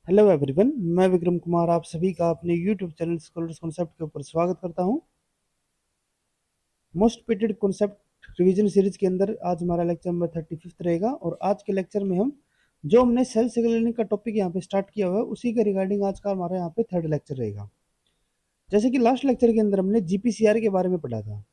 Hello everyone, मैं विक्रम कुमार आप सभी का अपने यूट्यूब चैनल स्कॉलर्स कॉन्सेप्ट के ऊपर स्वागत करता हूं। Most repeated concept revision series के अंदर आज हमारा लेक्चर नंबर 35 रहेगा और आज के लेक्चर में हम जो हमने सेल सिग्नल लर्निंग का टॉपिक यहाँ पे स्टार्ट किया हुआ है उसी के रिगार्डिंग आज का हमारा यहाँ पे थर्ड लेक्चर रहेगा। जैसे कि लास्ट लेक्चर के अंदर हमने जीपीसीआर के बारे में पढ़ा था।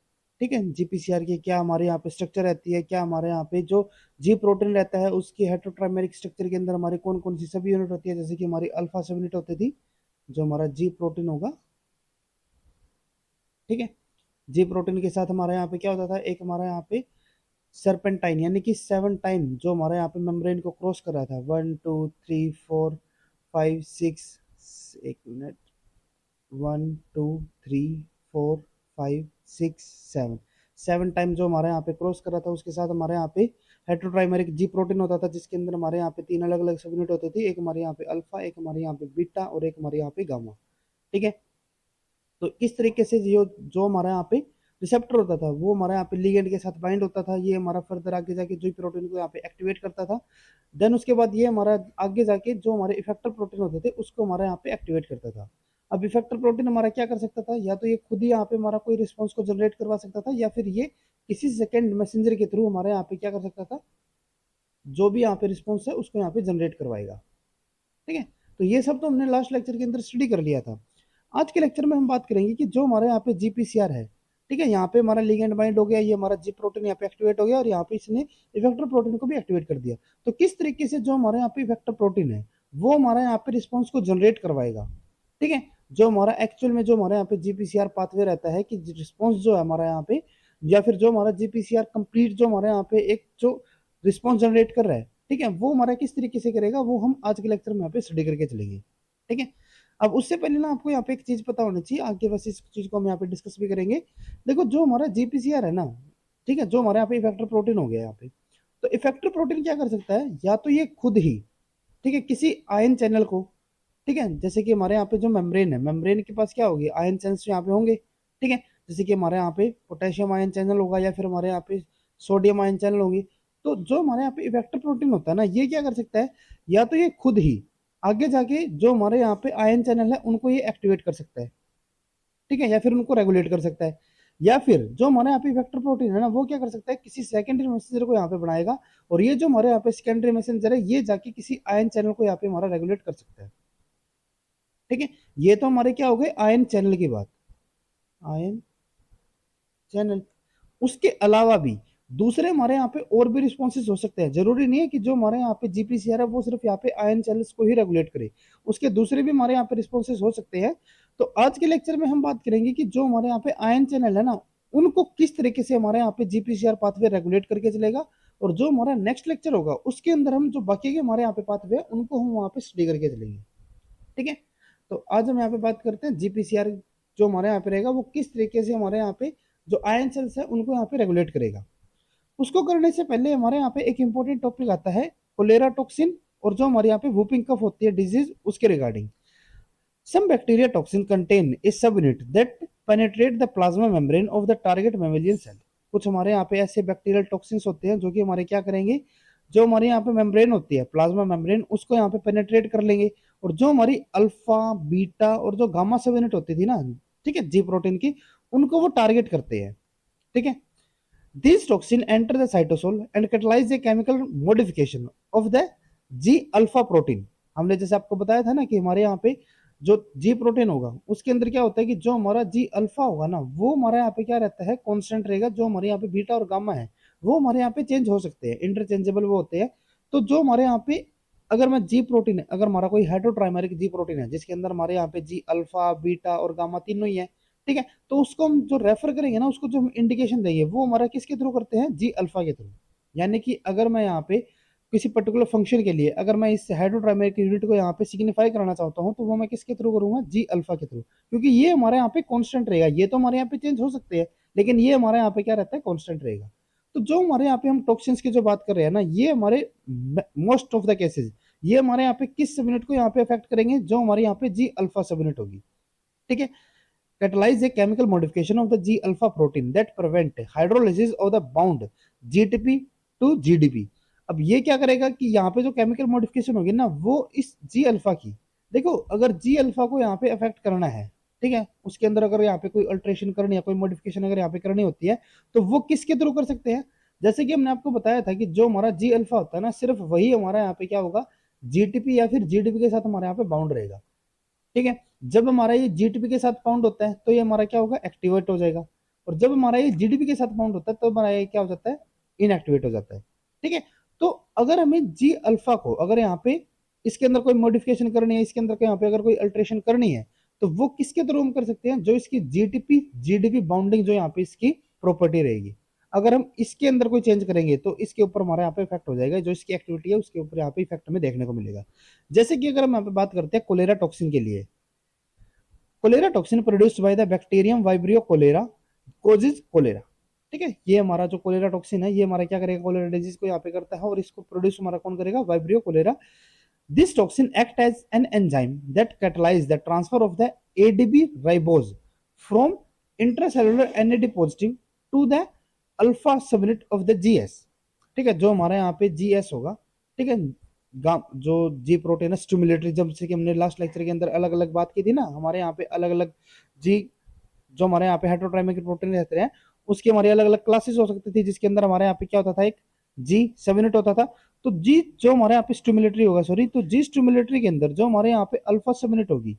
ठीक है, जीपीसीआर की क्या हमारे यहाँ पे स्ट्रक्चर रहती है, क्या हमारे यहाँ पे जो जी प्रोटीन रहता है उसकी हेटेरोट्राइमेरिक स्ट्रक्चर के अंदर हमारे कौन कौन सी सब यूनिट होती है। जैसे कि हमारी अल्फा सब यूनिट होती थी, जो हमारा जी प्रोटीन होगा। ठीक है, जी प्रोटीन के साथ हमारे यहाँ पे क्या होता था, एक हमारा यहाँ पे सरपेंटाइन यानी कि 7 टाइम जो हमारे यहाँ पे मेम्ब्रेन को क्रॉस कर रहा था, 1 2 3 4 5 6, एक मिनट, 1 2 3 4 5 6 7 7 टाइम जो हमारे यहाँ पे क्रॉस कर रहा था, उसके साथ हमारे यहाँ पे हेटेरोट्राइमेरिक जी प्रोटीन होता था, जिसके अंदर हमारे यहाँ पे 3 अलग अलग सब यूनिट होती थी। एक हमारे यहाँ पे अल्फा, एक हमारे यहाँ पे बीटा और एक हमारे यहाँ पे गामा। ठीक है, तो इस तरीके से जो जो हमारा यहाँ पे रिसेप्टर होता था वो हमारा यहाँ पे लिगेंड के साथ बाइंड होता था। ये हमारा फर्दर आगे जाके जो प्रोटीन को यहाँ पे एक्टिवेट करता था। देन उसके बाद ये हमारा आगे जाके जो हमारे इफेक्टर प्रोटीन होते थे उसको हमारा यहाँ पे एक्टिवेट करता था। अब इफेक्टर प्रोटीन हमारा क्या कर सकता था, या तो ये खुद ही यहाँ पे हमारा कोई रिस्पॉन्स को जनरेट करवा सकता था, या फिर ये किसी सेकेंड मैसेंजर के थ्रू हमारे यहाँ पे क्या कर सकता था, जो भी यहाँ पे रिस्पॉन्स है उसको यहाँ पे जनरेट करवाएगा। ठीक है, तो ये सब तो हमने लास्ट लेक्चर के अंदर स्टडी कर लिया था। आज के लेक्चर में हम बात करेंगे कि जो हमारे यहाँ पे जीपीसीआर है, ठीक है, यहाँ पे हमारा लिगेंड बाइंड हो गया, ये हमारा जी प्रोटीन यहाँ पे एक्टिवेट हो गया और यहाँ पे इसने इफेक्टर प्रोटीन को भी एक्टिवेट कर दिया। तो किस तरीके से जो हमारे यहाँ पे इफेक्टर प्रोटीन है वो हमारे यहाँ पे रिस्पॉन्स को जनरेट करवाएगा। ठीक है, जो हमारा एक्चुअल में जो हमारे यहाँ पे जीपीसीआर पाथवे रहता है कि रिस्पॉन्स जो है हमारा यहाँ पे, या फिर जो हमारा जीपीसीआर कंप्लीट जो हमारे यहाँ पे एक जो रिस्पॉन्स जनरेट कर रहा है, ठीक है, वो हमारा किस तरीके से करेगा वो हम आज के लेक्चर में यहाँ पे स्टडी करके चलेंगे। ठीक है, अब उससे पहले ना आपको यहाँ पे एक चीज पता होनी चाहिए, आगे बस इस चीज को हम यहाँ पे डिस्कस भी करेंगे। देखो, जो हमारा जीपीसीआर है ना, ठीक है, जो हमारे यहाँ पे इफेक्टर प्रोटीन हो गया यहाँ पे, तो इफेक्टर प्रोटीन क्या कर सकता है, या तो ये खुद ही, ठीक है, किसी आयन चैनल को, ठीक है, जैसे कि हमारे यहाँ पे जो मेम्ब्रेन है, मेम्ब्रेन के पास क्या होगी, आयन चैनल्स यहाँ पे होंगे। ठीक है, जैसे कि हमारे यहाँ पे पोटेशियम आयन चैनल होगा या फिर हमारे यहाँ पे सोडियम आयन चैनल होगी। तो जो हमारे यहाँ पे इफेक्टर प्रोटीन होता है ना, ये क्या कर सकता है, या तो ये खुद ही आगे जाके जो हमारे यहाँ पे आयन चैनल है उनको ये एक्टिवेट कर सकता है, ठीक है, या फिर उनको रेगुलेट कर सकता है, या फिर जो हमारे यहाँ पे वेक्टर प्रोटीन है ना वो क्या कर सकता है, किसी सेकेंडरी मैसेंजर को यहाँ पे बनाएगा और ये जो हमारे यहाँ पे सेकेंडरी मैसेंजर है ये जाके किसी आयन चैनल को यहाँ पे हमारा रेगुलेट कर सकता है। ठीक है, ये तो हमारे क्या हो गए आयन चैनल की बात, आयन चैनल। उसके अलावा भी दूसरे हमारे यहाँ पे और भी रिस्पॉन्सेज हो सकते हैं। जरूरी नहीं है कि जो हमारे यहाँ पे जीपीसीआर है वो सिर्फ यहाँ पे आयन चैनल्स को ही रेगुलेट करे, उसके दूसरे भी हमारे यहाँ पे रिस्पॉन्सेज हो सकते हैं। तो आज के लेक्चर में हम बात करेंगे कि जो हमारे यहाँ पे आयन चैनल है ना उनको किस तरीके से हमारे यहाँ पे जीपीसीआर पाथवे रेगुलेट करके चलेगा, और जो हमारा नेक्स्ट लेक्चर होगा उसके अंदर हम जो बाकी के हमारे यहाँ पे पाथवे है उनको हम वहाँ पे स्टडी करके चलेंगे। ठीक है, तो आज हम यहाँ पे बात करते हैं जीपीसीआर जो हमारे यहाँ पे रहेगा वो किस तरीके से हमारे यहाँ पे जो आयन सेल्स है उनको यहाँ पे रेगुलेट करेगा। उसको करने से पहले हमारे यहाँ पे एक इंपॉर्टेंट टॉपिक आता है कोलेरा टॉक्सिन, और जो हमारे यहाँ पे वूपिंग कफ होती है डिजीज उसके regarding. Some bacteria toxin contain a subunit that penetrate the plasma membrane of the target mammalian cell. कुछ हमारे यहाँ पे ऐसे बैक्टीरियल टॉक्सिन्स होते हैं जो कि हमारे क्या करेंगे, जो हमारे यहाँ पे मेम्ब्रेन होती है प्लाज्मा मेम्ब्रेन उसको यहाँ पे पेनेट्रेट कर लेंगे, और जो हमारी अल्फा बीटा और जो गामा सब यूनिट होती थी ना, ठीक है, जी प्रोटीन की, उनको वो टारगेट करते हैं। ठीक है, these toxin enter the cytosol and catalyze the chemical modification of the G alpha protein। हमने जैसे आपको बताया था ना कि हमारे यहाँ पे जो जी प्रोटीन होगा उसके अंदर क्या होता है कि जो हमारा जी अल्फा होगा ना वो हमारे यहाँ पे क्या रहता है, कांस्टेंट रहेगा। जो हमारे यहाँ पे बीटा और गामा है वो हमारे यहाँ पे चेंज हो सकते हैं, इंटरचेंजेबल वो होते हैं। तो जो हमारे यहाँ पे अगर मैं जी प्रोटीन है, अगर हमारा कोई हाइड्रोट्राइमेरिक जी प्रोटीन है जिसके अंदर हमारे यहाँ पे जी अल्फा बीटा और गामा तीनों ही है, ठीक है, तो उसको हम जो रेफर करेंगे ना, उसको जो हम इंडिकेशन देंगे वो हमारा किसके थ्रू करते हैं, जी अल्फा के थ्रू। यानी कि अगर मैं यहाँ पे किसी पर्टिकुलर फंक्शन के लिए अगर मैं इस हाइड्रोट्राइमेरिक यूनिट को यहाँ पे सिग्निफाई कराना चाहता हूँ तो वो मैं किसके थ्रू करूंगा, जी अल्फा के थ्रू, क्योंकि ये हमारे यहाँ पे कांस्टेंट रहेगा। ये तो हमारे यहाँ पे चेंज हो सकते हैं लेकिन ये हमारे यहाँ पे क्या रहता है, कांस्टेंट रहेगा। तो जो हमारे यहाँ पे हम टॉक्सिन्स की जो बात कर रहे हैं ना, ये हमारे मोस्ट ऑफ द केसेस ये हमारे यहाँ पे किस सब यूनिट को यहाँ पे अफेक्ट करेंगे, जो हमारे यहाँ पे जी अल्फा सब यूनिट होगी। ठीक है, catalyze a chemical modification of the G alpha protein that prevent hydrolysis of the bound GTP to GDP। अब ये क्या करेगा कि यहाँ पे जो केमिकल मॉडिफिकेशन होगी ना वो इस जी अल्फा की, देखो अगर जी अल्फा को यहाँ पे अफेक्ट करना है, ठीक है, उसके अंदर अगर यहाँ पे कोई अल्ट्रेशन करनी है, कोई मॉडिफिकेशन अगर यहाँ पे करनी होती है, तो वो किसके थ्रू कर सकते हैं? जैसे कि हमने आपको बताया था कि जो हमारा जी अल्फा होता है ना, सिर्फ वही हमारा यहाँ पे क्या होगा, जीटीपी या फिर जीडीपी के साथ हमारे यहाँ पे बाउंड रहेगा। ठीक है, जब हमारा ये जीटीपी के साथ बाउंड होता है तो ये हमारा क्या होगा, एक्टिवेट हो जाएगा। और जब हमारा ये जीडीपी के साथ बाउंड होता है तो हमारा ये क्या हो जाता है, इनएक्टिवेट हो जाता है। ठीक है, तो अगर हमें जी अल्फा को अगर यहाँ पे इसके अंदर कोई मॉडिफिकेशन करनी है, इसके अंदर यहाँ पे अगर कोई अल्ट्रेशन करनी है, तो वो किसके थ्रू हम कर सकते हैं, जो इसकी जीटीपी जीडीपी बाउंडिंग जो यहाँ पे इसकी प्रॉपर्टी रहेगी, अगर हम इसके अंदर कोई चेंज करेंगे तो इसके ऊपर हमारे यहाँ पे इफेक्ट हो जाएगा, जो इसकी एक्टिविटी है उसके ऊपर यहाँ पे इफेक्ट हमें देखने को मिलेगा। जैसे कि अगर हम यहाँ पे बात करते हैं कोलेरा टॉक्सिन के लिए, cholera toxin produced by the bacterium Vibrio cholerae causes cholera. ठीक है, ये हमारा जो कोलेरा टॉक्सिन है ये हमारा क्या करेगा, कोलेरा डिजीज को यहाँ पे करता है, और इसको प्रोड्यूस हमारा कौन करेगा, Vibrio cholerae. This toxin act as an enzyme that catalyse the transfer of the ADP ribose from intracellular NAD positive to the alpha subunit of the Gs. ठीक है, जो हमारे यहाँ पे जीएस होगा, ठीक है, जो जी प्रोटीन है स्टिमुलेटरी, जब से कि हमने लास्ट लेक्चर के अंदर अलग अलग बात की थी ना, हमारे यहाँ पे अलग अलग जी, जो हमारे यहाँ पे हेटेरोट्राइमिक प्रोटीन रहते हैं उसकी हमारी अलग अलग क्लासेस हो सकती थी, जिसके अंदर हमारे यहाँ पे क्या होता था, एक जी 7 होता था। तो जी जो हमारे यहाँ पे स्टिमुलेटरी होगा, सॉरी, तो जी स्टिमुलेटरी के अंदर जो हमारे यहाँ पे अल्फा 7 होगी,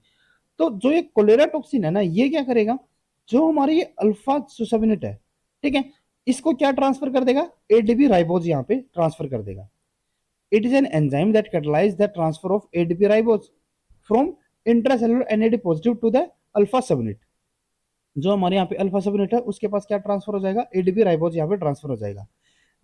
तो जो ये कोलेरा टॉक्सिन है ना, ये क्या करेगा, जो हमारी ये अल्फा 7 है, ठीक है, इसको क्या ट्रांसफर कर देगा, एडीबी राइबोज यहाँ पे ट्रांसफर कर देगा। It is an enzyme that catalyzes the transfer of ADP ribose from intracellular NAD positive to the alpha subunit। जो हमारे यहाँ पे अल्फा सबयूनिट है उसके पास क्या ट्रांसफर हो जाएगा, एडीपी राइबोज यहाँ पे ट्रांसफर हो जाएगा।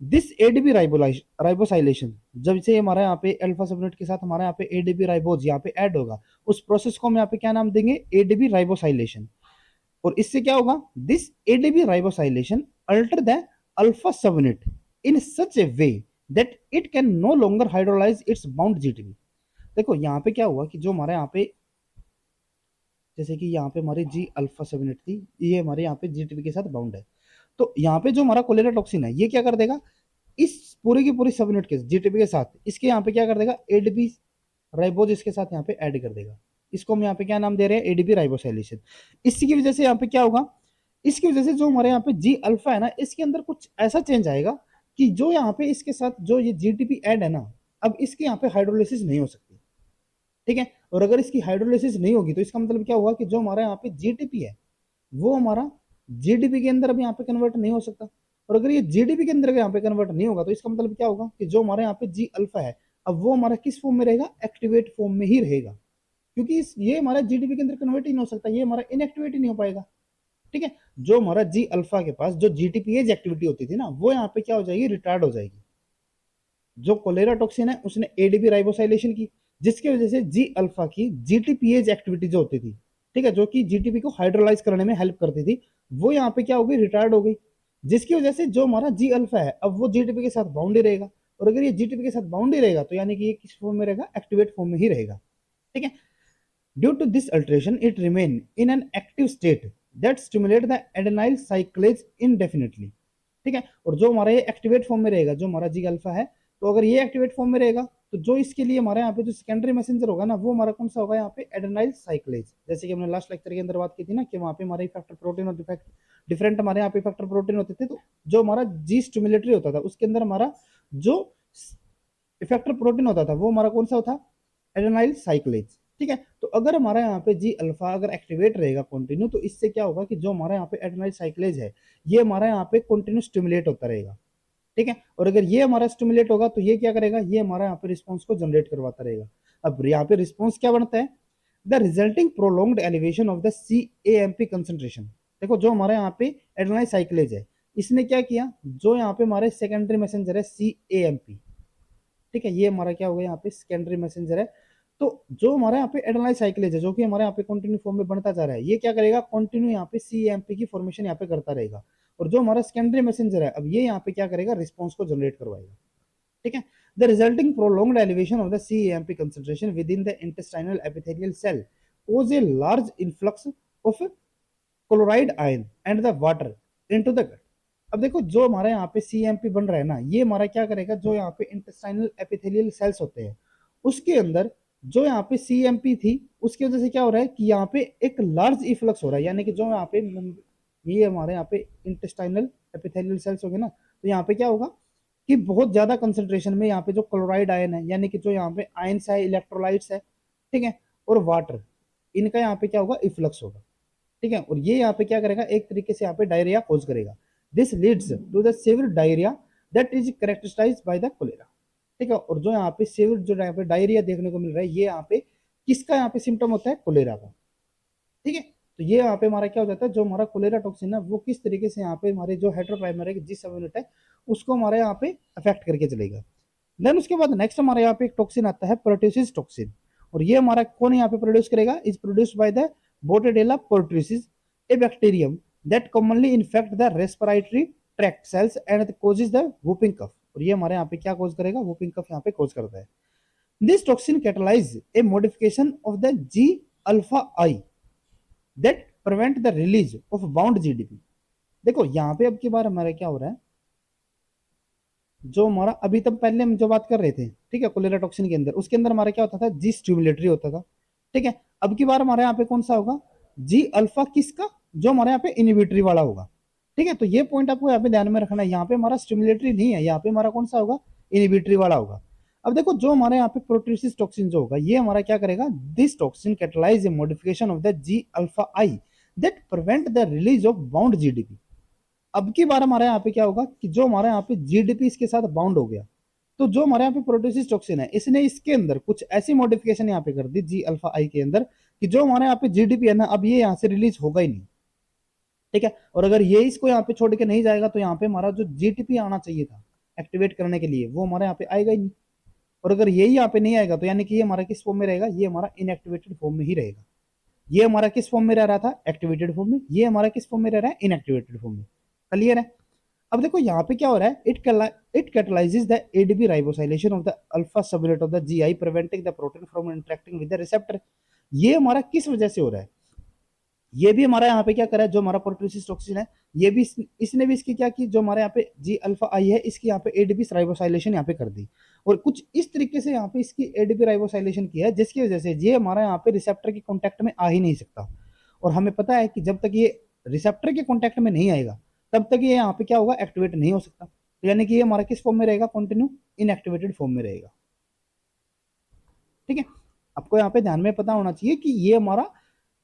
दिस एडीपी राइबोसाइलेशन, जब से हमारे यहाँ पे अल्फा सबयूनिट के साथ हमारे यहाँ पे एडीपी राइबोज यहाँ पे ऐड होगा, उस प्रोसेस को हम यहाँ पे क्या नाम देंगे, एडीपी राइबोसाइलेशन। और इससे क्या होगा, this ADP ribosylation alter the alpha subunit in such a way that it can no longer hydrolyse its bound GTP. देखो यहाँ पे क्या हुआ कि जो हमारे यहाँ पे, जैसे कि यहाँ पे हमारी जी अल्फा 7 थी, ये हमारे यहाँ पे जीटीपी के साथ बाउंड है, तो यहाँ पे जो हमारा कोलेरा टॉक्सिन है ये क्या कर देगा, इस पूरी की पूरी 7 के जीटीपी के साथ इसके यहाँ पे क्या कर देगा, एडीपी राइबोज इसके साथ यहाँ पे ऐड कर देगा। इसको हम यहाँ पे क्या नाम दे रहे हैं, एडीपी राइबोसाइलेशन। इसकी वजह से यहाँ पे क्या होगा, इसकी वजह से जो हमारे यहाँ पे जी अल्फा है ना, इसके अंदर कुछ ऐसा चेंज आएगा कि जो यहाँ पे इसके साथ जो ये जीटीपी ऐड है ना, अब इसके यहाँ पे हाइड्रोलिसिस नहीं हो सकती। ठीक है, और अगर इसकी हाइड्रोलिसिस नहीं होगी तो इसका मतलब क्या हुआ कि जो हमारा यहाँ पे जीटीपी है वो हमारा जीडीपी के अंदर अब यहाँ पे कन्वर्ट नहीं हो सकता। और अगर ये जीडीपी के अंदर यहाँ पे कन्वर्ट नहीं होगा तो इसका मतलब क्या होगा कि जो हमारे यहाँ पे जी अल्फा है अब वो हमारा किस फॉर्म में रहेगा, एक्टिवेट फॉर्म में ही रहेगा, क्योंकि ये हमारा जीडीपी के अंदर कन्वर्ट ही नहीं हो सकता, ये हमारा इनएक्टिवेट ही नहीं हो पाएगा। ठीक है, जो हमारा जी अल्फा के पास जो जीटीपीएज एक्टिविटी होती थी ना, वो यहाँ पे क्या हो जाएगी, रिटार्ड हो जाएगी। जो कोलेरा टॉक्सिन है उसने एडीपी राइबोसाइलेशन की, जिसकी वजह से जी अल्फा की जीटीपीएज एक्टिविटी जो होती थी, ठीक है, जो कि जीटीपी को हाइड्रोलाइज करने में हेल्प करती थी, वो यहाँ पे क्या हो गई, रिटायर्ड हो गई, जिसकी वजह से जो हमारा जी अल्फा है अब वो जीटीपी के साथ बाउंड ही रहेगा। और अगर ये जीटीपी के साथ बाउंड ही रहेगा तो यानी कि ये किस फॉर्म में रहेगा, एक्टिवेट फॉर्म में ही रहेगा। ठीक है, due to this alteration it remain in an active state that stimulate the adenylyl cyclase indefinitely. ठीक है, और जो हमारा ये एक्टिवेट फॉर्म में रहेगा, जो हमारा जी अल्फा है, तो अगर ये एक्टिवेट फॉर्म में रहेगा तो जो इसके लिए हमारे यहाँ पे जो सेकेंडरी मैसेंजर होगा ना, वो हमारा कौन सा होगा, यहाँ पे एडेनाइल साइक्लेज। जैसे कि हमने लास्ट लेक्चर के अंदर बात की थी ना कि वहाँ पे हमारे इफेक्टर प्रोटीन और डिफरेंट हमारे यहाँ पे इफेक्टर प्रोटीन होते थे, तो जो हमारा जी स्टिमुलेटरी होता था उसके अंदर हमारा जो इफेक्टर प्रोटीन होता था वो हमारा कौन सा होता, एडेनाइल साइक्लेज। ठीक है, तो अगर हमारा यहाँ पे जी अल्फा अगर एक्टिवेट रहेगा कंटिन्यू, तो इससे क्या होगा कि जो हमारा यहाँ पे एडेनाइल साइक्लेज है ये हमारा यहाँ पे कंटिन्यू स्टिमुलेट होता रहेगा। ठीक है, और अगर ये हमारा स्टिमुलेट होगा तो ये क्या करेगा, ये हमारा यहाँ पे रिस्पॉन्स को जनरेट करवाता रहेगा। अब यहाँ पे रिस्पॉन्स क्या बनता है, the resulting prolonged elevation of the CAMP concentration. देखो जो हमारे यहाँ पे एडेनाइल साइक्लेज है इसने क्या किया, जो यहाँ पे हमारे सेकेंडरी मैसेंजर है CAMP, ठीक है, ये हमारा क्या होगा यहाँ पे सेकेंडरी मैसेंजर है, तो जो हमारे यहाँ पे एडेनाइल साइक्लेज है जो कि हमारे यहाँ पे कंटिन्यू फॉर्म में बनता जा रहा है, ये क्या करेगा, कंटिन्यू यहाँ पे CAMP की फॉर्मेशन यहाँ पे करता रहेगा। और जो हमारा सेकेंडरी मैसेंजर है अब ये यहाँ पे क्या करेगा, रिस्पॉन्स को जनरेट करवाएगा। ठीक है, the resulting prolonged elevation of the CAMP concentration within the intestinal epithelial cell cause a large influx of chloride ion and the water into the gut। अब देखो जो हमारे यहाँ पे CMP बन रहा है ना, ये हमारा क्या करेगा, जो यहाँ पे इंटेस्टाइनल एपिथेलियल सेल्स होते हैं उसके अंदर जो यहाँ पे CMP थी उसकी वजह से क्या हो रहा है कि यहाँ पे एक लार्ज इफ्लक्स हो रहा है, यानी कि जो यहाँ पे ये हमारे यहाँ पे इंटेस्टाइनल एपिथेलियल सेल्स हो गए ना, तो यहाँ पे क्या होगा कि बहुत ज्यादा कंसेंट्रेशन में यहाँ पे जो क्लोराइड आयन है, यानी कि जो यहाँ पे आयन्स है, इलेक्ट्रोलाइट्स है, ठीक है, और वाटर, इनका यहाँ पे क्या होगा, इफ्लक्स होगा, ठीक है, और ये यहाँ पे क्या करेगा, एक तरीके से यहाँ पे डायरिया कॉज करेगा। This leads to the severe diarrhoea that is characterised by the cholera, ठीक है, और जो यहाँ पे सिवियर जो यहाँ पे डायरिया देखने को मिल रहा है, ये यहाँ पे किसका यहाँ पे सिम्टम होता है, कोलेरा का, ठीक है। तो ये यहाँ पे हमारा क्या हो जाता है, जो हमारा कोलेरा टॉक्सिन है वो किस तरीके से यहाँ पे हमारे जो हेटेरोप्राइमरी जी सब यूनिट है उसको हमारे यहाँ पे अफेक्ट करके चलेगा। देन उसके बाद नेक्स्ट हमारे यहाँ पे एक टॉक्सिन आता है प्रोट्यूसिस टॉक्सिन, और ये हमारा कौन यहाँ पे प्रोड्यूस करेगा, is produced by the Bordetella pertussis, a bacterium that commonly infect the respiratory tract cells and causes the whooping cough, और ये हमारे यहाँ पे क्या कॉज करेगा, वूपिंग कफ यहाँ पे कॉज करता है। This toxin catalyse a modification of the G alpha i that prevent the release of bound GDP. देखो यहाँ पे अब की बार हमारा क्या हो रहा है, जो हमारा अभी तक पहले हम जो बात कर रहे थे, ठीक है, कोलेरा टॉक्सिन के अंदर, उसके अंदर हमारा क्या होता था, जी स्टिमुलेटरी होता था, ठीक है। अब की बार हमारे यहाँ पे कौन सा होगा, जी अल्फा किसका, जो हमारे यहाँ पे इनिबिटरी वाला होगा, ठीक है। तो ये पॉइंट आपको यहाँ पे ध्यान में रखना है, यहाँ पे हमारा स्टिमुलेटरी नहीं है, यहाँ पे हमारा कौन सा होगा, इनिबिटरी वाला होगा। अब देखो जो हमारे यहाँ पे प्रोट्यूसिस टॉक्सिन जो होगा, ये हमारा क्या करेगा, this toxin catalyse a modification of the G alpha i that prevent the release of bound GDP. अब की बार हमारे यहाँ पे क्या होगा कि जो हमारे यहाँ पे जीडीपी इसके साथ बाउंड हो गया, तो जो हमारे यहाँ पे प्रोट्यूसिस टॉक्सिन है इसने इसके अंदर कुछ ऐसी मॉडिफिकेशन यहाँ पे कर दी जी अल्फा आई के अंदर कि जो हमारे यहाँ पे जीडीपी है ना, अब ये यहाँ से रिलीज होगा ही नहीं, ठीक है। और अगर ये इसको यहाँ पे छोड़ के नहीं जाएगा तो यहाँ पे हमारा जो जीटीपी आना चाहिए था एक्टिवेट करने के लिए, वो हमारे यहाँ पे आएगा ही नहीं। और अगर यही यहाँ पे नहीं आएगा तो यानी कि ये हमारा किस फॉर्म में रहेगा, ये हमारा इनएक्टिवेटेड फॉर्म में ही रहेगा। ये हमारा किस फॉर्म में रह रहा था, एक्टिवेटेड फॉर्म में, ये हमारा किस फॉर्म में रह रहा है, इनएक्टिवेटेड फॉर्म में। क्लियर है। अब देखो यहाँ पे क्या हो रहा है, it catalyses the ADP ribosylation of the alpha subunit of the Gi preventing the protein from interacting with the receptor. ये हमारा किस वजह से हो रहा है, ये भी हमारा यहाँ पे क्या करा है, जो हमारा प्रोट्यूसिस टॉक्सिन है, ये भी इसने भी इसकी क्या की, जो हमारे यहाँ पे जी अल्फा आई है इसकी यहाँ पे एडीपी राइबोसाइलेशन यहाँ पे कर दी, और कुछ इस तरीके से यहाँ पे इसकी एडीपी राइबोसाइलेशन किया है जिसकी वजह से ये हमारा यहाँ पे रिसेप्टर के कॉन्टेक्ट में आ ही नहीं सकता। और हमें पता है कि जब तक ये रिसेप्टर के कॉन्टेक्ट में नहीं आएगा तब तक ये यहाँ पे क्या होगा, एक्टिवेट नहीं हो सकता। तो यानी कि ये हमारा किस फॉर्म में रहेगा, कंटिन्यू इनएक्टिवेटेड फॉर्म में रहेगा, ठीक है। आपको यहाँ पे ध्यान में पता होना चाहिए कि ये हमारा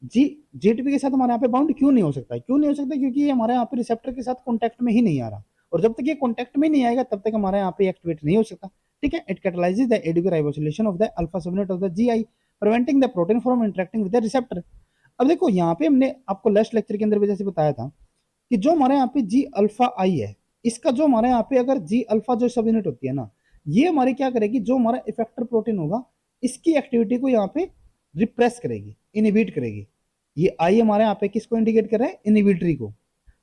जी जीटीपी के साथ हमारे यहाँ पे बाउंड क्यों नहीं हो सकता, क्यों नहीं हो सकता, क्योंकि ये हमारे यहाँ पे रिसेप्टर के साथ कॉन्टेक्ट में ही नहीं आ रहा, और जब तक ये कॉन्टेक्ट में नहीं आएगा तब तक हमारे यहाँ पे एक्टिवेट नहीं हो सकता, ठीक है। It catalyses the ADP ribosylation of the alpha subunit of the Gi preventing the protein from interacting with the receptor. अब देखो यहाँ पे हमने आपको लास्ट लेक्चर के अंदर भी जैसे बताया था कि जो हमारे यहाँ पे जी अल्फा आई है, इसका जो हमारे यहाँ पे अगर जी अल्फा जो सब यूनिट होती है ना, ये हमारे क्या करेगी, जो हमारा इफेक्टर प्रोटीन होगा इसकी एक्टिविटी को यहाँ पे रिप्रेस करेगी, इनिबिट करेगी। ये आई हमारे यहाँ पे किसको इंडिकेट कर रहा है, इनिबिटरी को,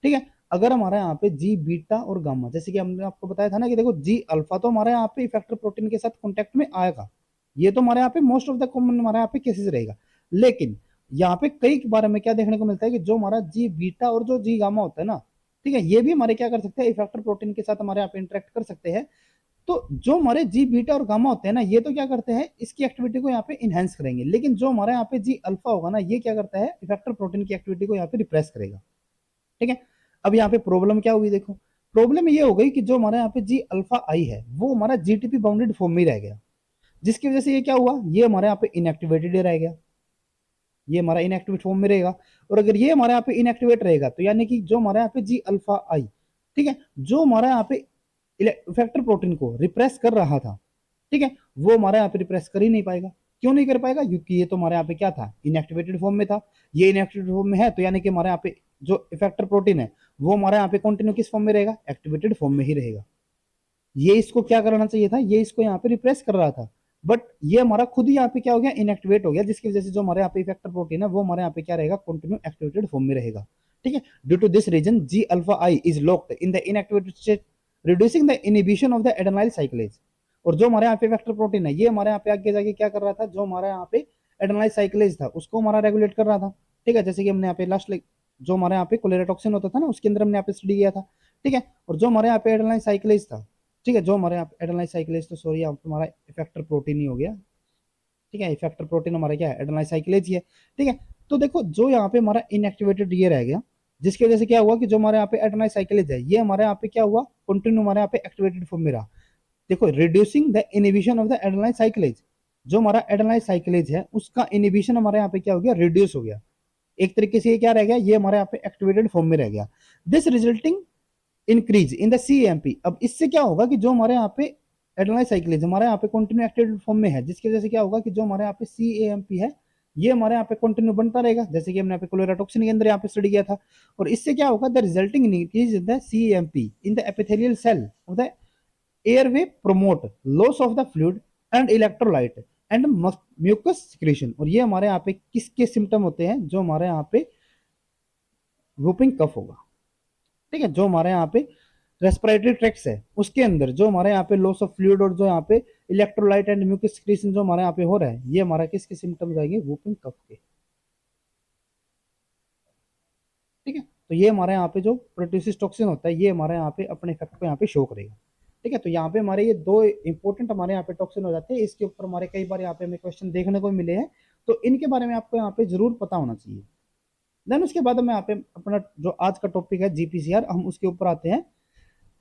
ठीक है। अगर हमारे यहाँ पे जी बीटा और गामा, जैसे कि हमने आपको बताया था ना कि देखो जी अल्फा तो हमारे यहाँ पे इफेक्टर प्रोटीन के साथ कॉन्टेक्ट में आएगा, ये तो हमारे यहाँ पे मोस्ट ऑफ द कॉमन हमारे यहाँ पे केसेस रहेगा। लेकिन यहाँ पे कई बार हमें क्या देखने को मिलता है कि जो हमारा जी बीटा और जो जी गामा होता है ना, ठीक है, ये भी हमारे क्या कर सकते हैं, इफेक्टर प्रोटीन के साथ हमारे यहाँ पे इंटरेक्ट कर सकते हैं। तो जो हमारे जी बीटा और गामा होते हैं ना, ये तो क्या करते हैं, इसकी एक्टिविटी को यहाँ पे इनहेंस करेंगे, लेकिन जो हमारे यहाँ पे जी अल्फा होगा ना, ये क्या करता है, इफेक्टर प्रोटीन की एक्टिविटी को यहाँ पे रिप्रेस करेगा, ठीक है। अब यहाँ पे प्रॉब्लम क्या हुई, देखो प्रॉब्लम ये हो गई कि जो हमारे यहाँ पे जी अल्फा आई है वो हमारा जीटीपी बाउंडेड फॉर्म में रह गया, जिसकी वजह से ये क्या हुआ, ये हमारे यहाँ पे इनएक्टिवेटेड रह गया, ये हमारा इनएक्टिवेट फॉर्म में रहेगा। और अगर ये हमारे यहाँ पे इनएक्टिवेट रहेगा तो यानी कि जो हमारे यहाँ पे जी अल्फा आई, ठीक है, जो हमारे यहाँ पे इफेक्टर प्रोटीन को रिप्रेस कर रहा था, ठीक है, वो हमारे यहाँ पे रिप्रेस कर ही नहीं पाएगा। क्यों नहीं कर पाएगा, क्योंकि ये तो हमारे यहाँ पे क्या था, इनएक्टिवेटेड फॉर्म में था, ये इनएक्टिवेटेड फॉर्म में है, तो यानी कि हमारे यहाँ पे जो इफेक्टर प्रोटीन है वो हमारे यहाँ पे कंटिन्यू किस फॉर्म में रहेगा, एक्टिवेटेड फॉर्म में ही रहेगा। ये इसको क्या करना चाहिए था, ये इसको यहाँ पे रिप्रेस कर रहा था, बट ये हमारा खुद ही यहाँ पे क्या हो गया, इनएक्टिवेट हो गया, जिसकी वजह से जो हमारे यहाँ पे इफेक्टर प्रोटीन है वो हमारे यहाँ पे क्या रहेगा, कंटिन्यू एक्टिवेटेड फॉर्म में रहेगा, ठीक है। Due to this reason G alpha I is locked in the inactivated state reducing the inhibition of the adenylyl cyclase. और जो हमारे यहाँ पे इफेक्टर प्रोटीन है ये हमारे यहाँ पे आगे जाके क्या कर रहा था, जो हमारे यहाँ पे एडेनाइल साइक्लेज था उसको हमारा रेगुलेट कर रहा था, ठीक है। जैसे कि हमने यहाँ पे लास्ट जो हमारे यहाँ पे कोलेरा टॉक्सिन होता था ना, उसके अंदर हमने यहाँ पे स्टडी किया था, ठीक है। और जो हमारे यहाँ पे एडेनाइन साइक्लेज था, ठीक है, जो हमारे यहाँ पे एडेनाइन साइक्लेज, तो सॉरी यहाँ पे हमारा इफेक्टर प्रोटीन ही हो गया, ठीक है, इफेक्टर प्रोटीन हमारा क्या है, एडेनाइन साइक्लेज ही है, ठीक है। तो देखो जो यहाँ पे हमारा इनएक्टिवेटेड ये रह गया, जिसकी वजह से क्या हुआ कि जो हमारे यहाँ पे एडेनाइन साइक्लेज है, ये हमारे यहाँ पे क्या हुआ, कंटिन्यू हमारे यहाँ पे एक्टिवेटेड फॉर्म में रहा। देखो reducing the inhibition of the adenine साइक्लेज, जो हमारा एडेनाइन साइक्लेज है उसका इनिबिशन हमारे यहाँ पे क्या हो गया, रिड्यूस हो गया। एक तरीके से ये क्या रह गया, ये हमारे यहाँ पे एक्टिवेटेड फॉर्म में रह गया। This resulting increase in the CMP. अब इससे क्या होगा कि जो हमारे यहाँ पे एडेनाइन साइक्लेज हमारे यहाँ पे कंटिन्यू एक्टिवेटेड फॉर्म में है, जिसकी वजह से क्या होगा कि जो हमारे यहाँ पे सीएमपी है ये हमारे यहाँ पे कंटिन्यू बनता रहेगा, जैसे कि हमने यहाँ पे कोलेरा टॉक्सिन के अंदर यहाँ पे स्टडी किया था। और इससे क्या होगा, the resulting increase in the CMP in the epithelial cell of the airway promote loss of the fluid and electrolyte and mucus secretion. और ये हमारे यहाँ पे किसके सिम्टम होते हैं, जो हमारे यहाँ पे वूपिंग कफ होगा, ठीक है, जो हमारे यहाँ पे रेस्पिरेटरी ट्रैक्ट्स है उसके अंदर जो हमारे यहाँ पे लॉस ऑफ फ्लूइड और जो यहाँ पे इलेक्ट्रोलाइट एंड म्यूकस सिक्रीशन जो हमारे यहाँ पे हो रहा है, ये हमारा किसके सिम्टम्स आएंगे, वूपिंग कफ के, ठीक है। तो ये हमारे यहाँ पे जो प्रोट्यूसिस टॉक्सिन होता है ये हमारे यहाँ पे अपने इफेक्ट को यहाँ पे शो करेगा, ठीक है। तो यहाँ पे हमारे ये दो इंपॉर्टेंट हमारे यहाँ पे टॉक्सिन हो जाते हैं, इसके ऊपर हमारे कई बार यहाँ पे हमें क्वेश्चन देखने को मिले हैं, तो इनके बारे में आपको यहाँ पे जरूर पता होना चाहिए। देन उसके बाद में यहाँ पे अपना जो आज का टॉपिक है जीपीसीआर, हम उसके ऊपर आते हैं।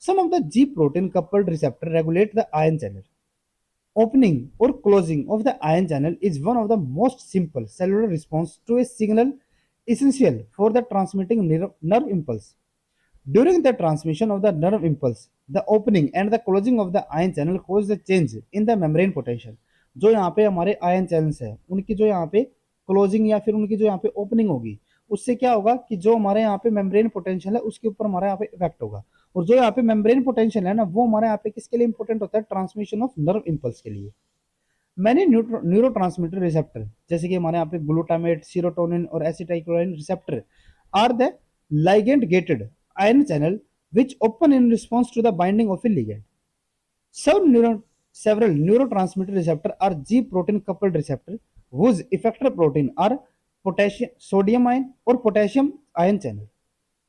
Some of the G protein coupled receptor regulate the ion channel. Opening or closing of the ion channel is one of the most simple cellular response to a signal essential for the transmitting nerve impulse. During the transmission of the nerve impulse, the opening and the closing of the ion channel cause the change in the membrane potential. जो यहाँ पे हमारे ion channels है उनकी जो यहाँ पे closing या फिर उनकी जो यहाँ पे ओपनिंग होगी, उससे क्या होगा कि जो हमारे यहाँ पे मेम्ब्रेन पोटेंशियल है उसके ऊपर हमारे यहाँ पे इफेक्ट होगा। और जो यहाँ पे मेम्ब्रेन पोटेंशियल है ना, वो हमारे यहाँ पे किसके लिए इंपॉर्टेंट होता है, ट्रांसमिशन ऑफ नर्व इंपल्स के लिए। मैनी न्यूरो रिसेप्टर जैसे कि हमारे यहाँ पे ग्लूटामेट, सीरोटोनिन और acetylcholine receptor are the ligand gated ion channel which open in response to the binding of a ligand. Several neurotransmitter receptor are G protein coupled receptor whose effector protein are potassium, sodium ion or potassium ion channel.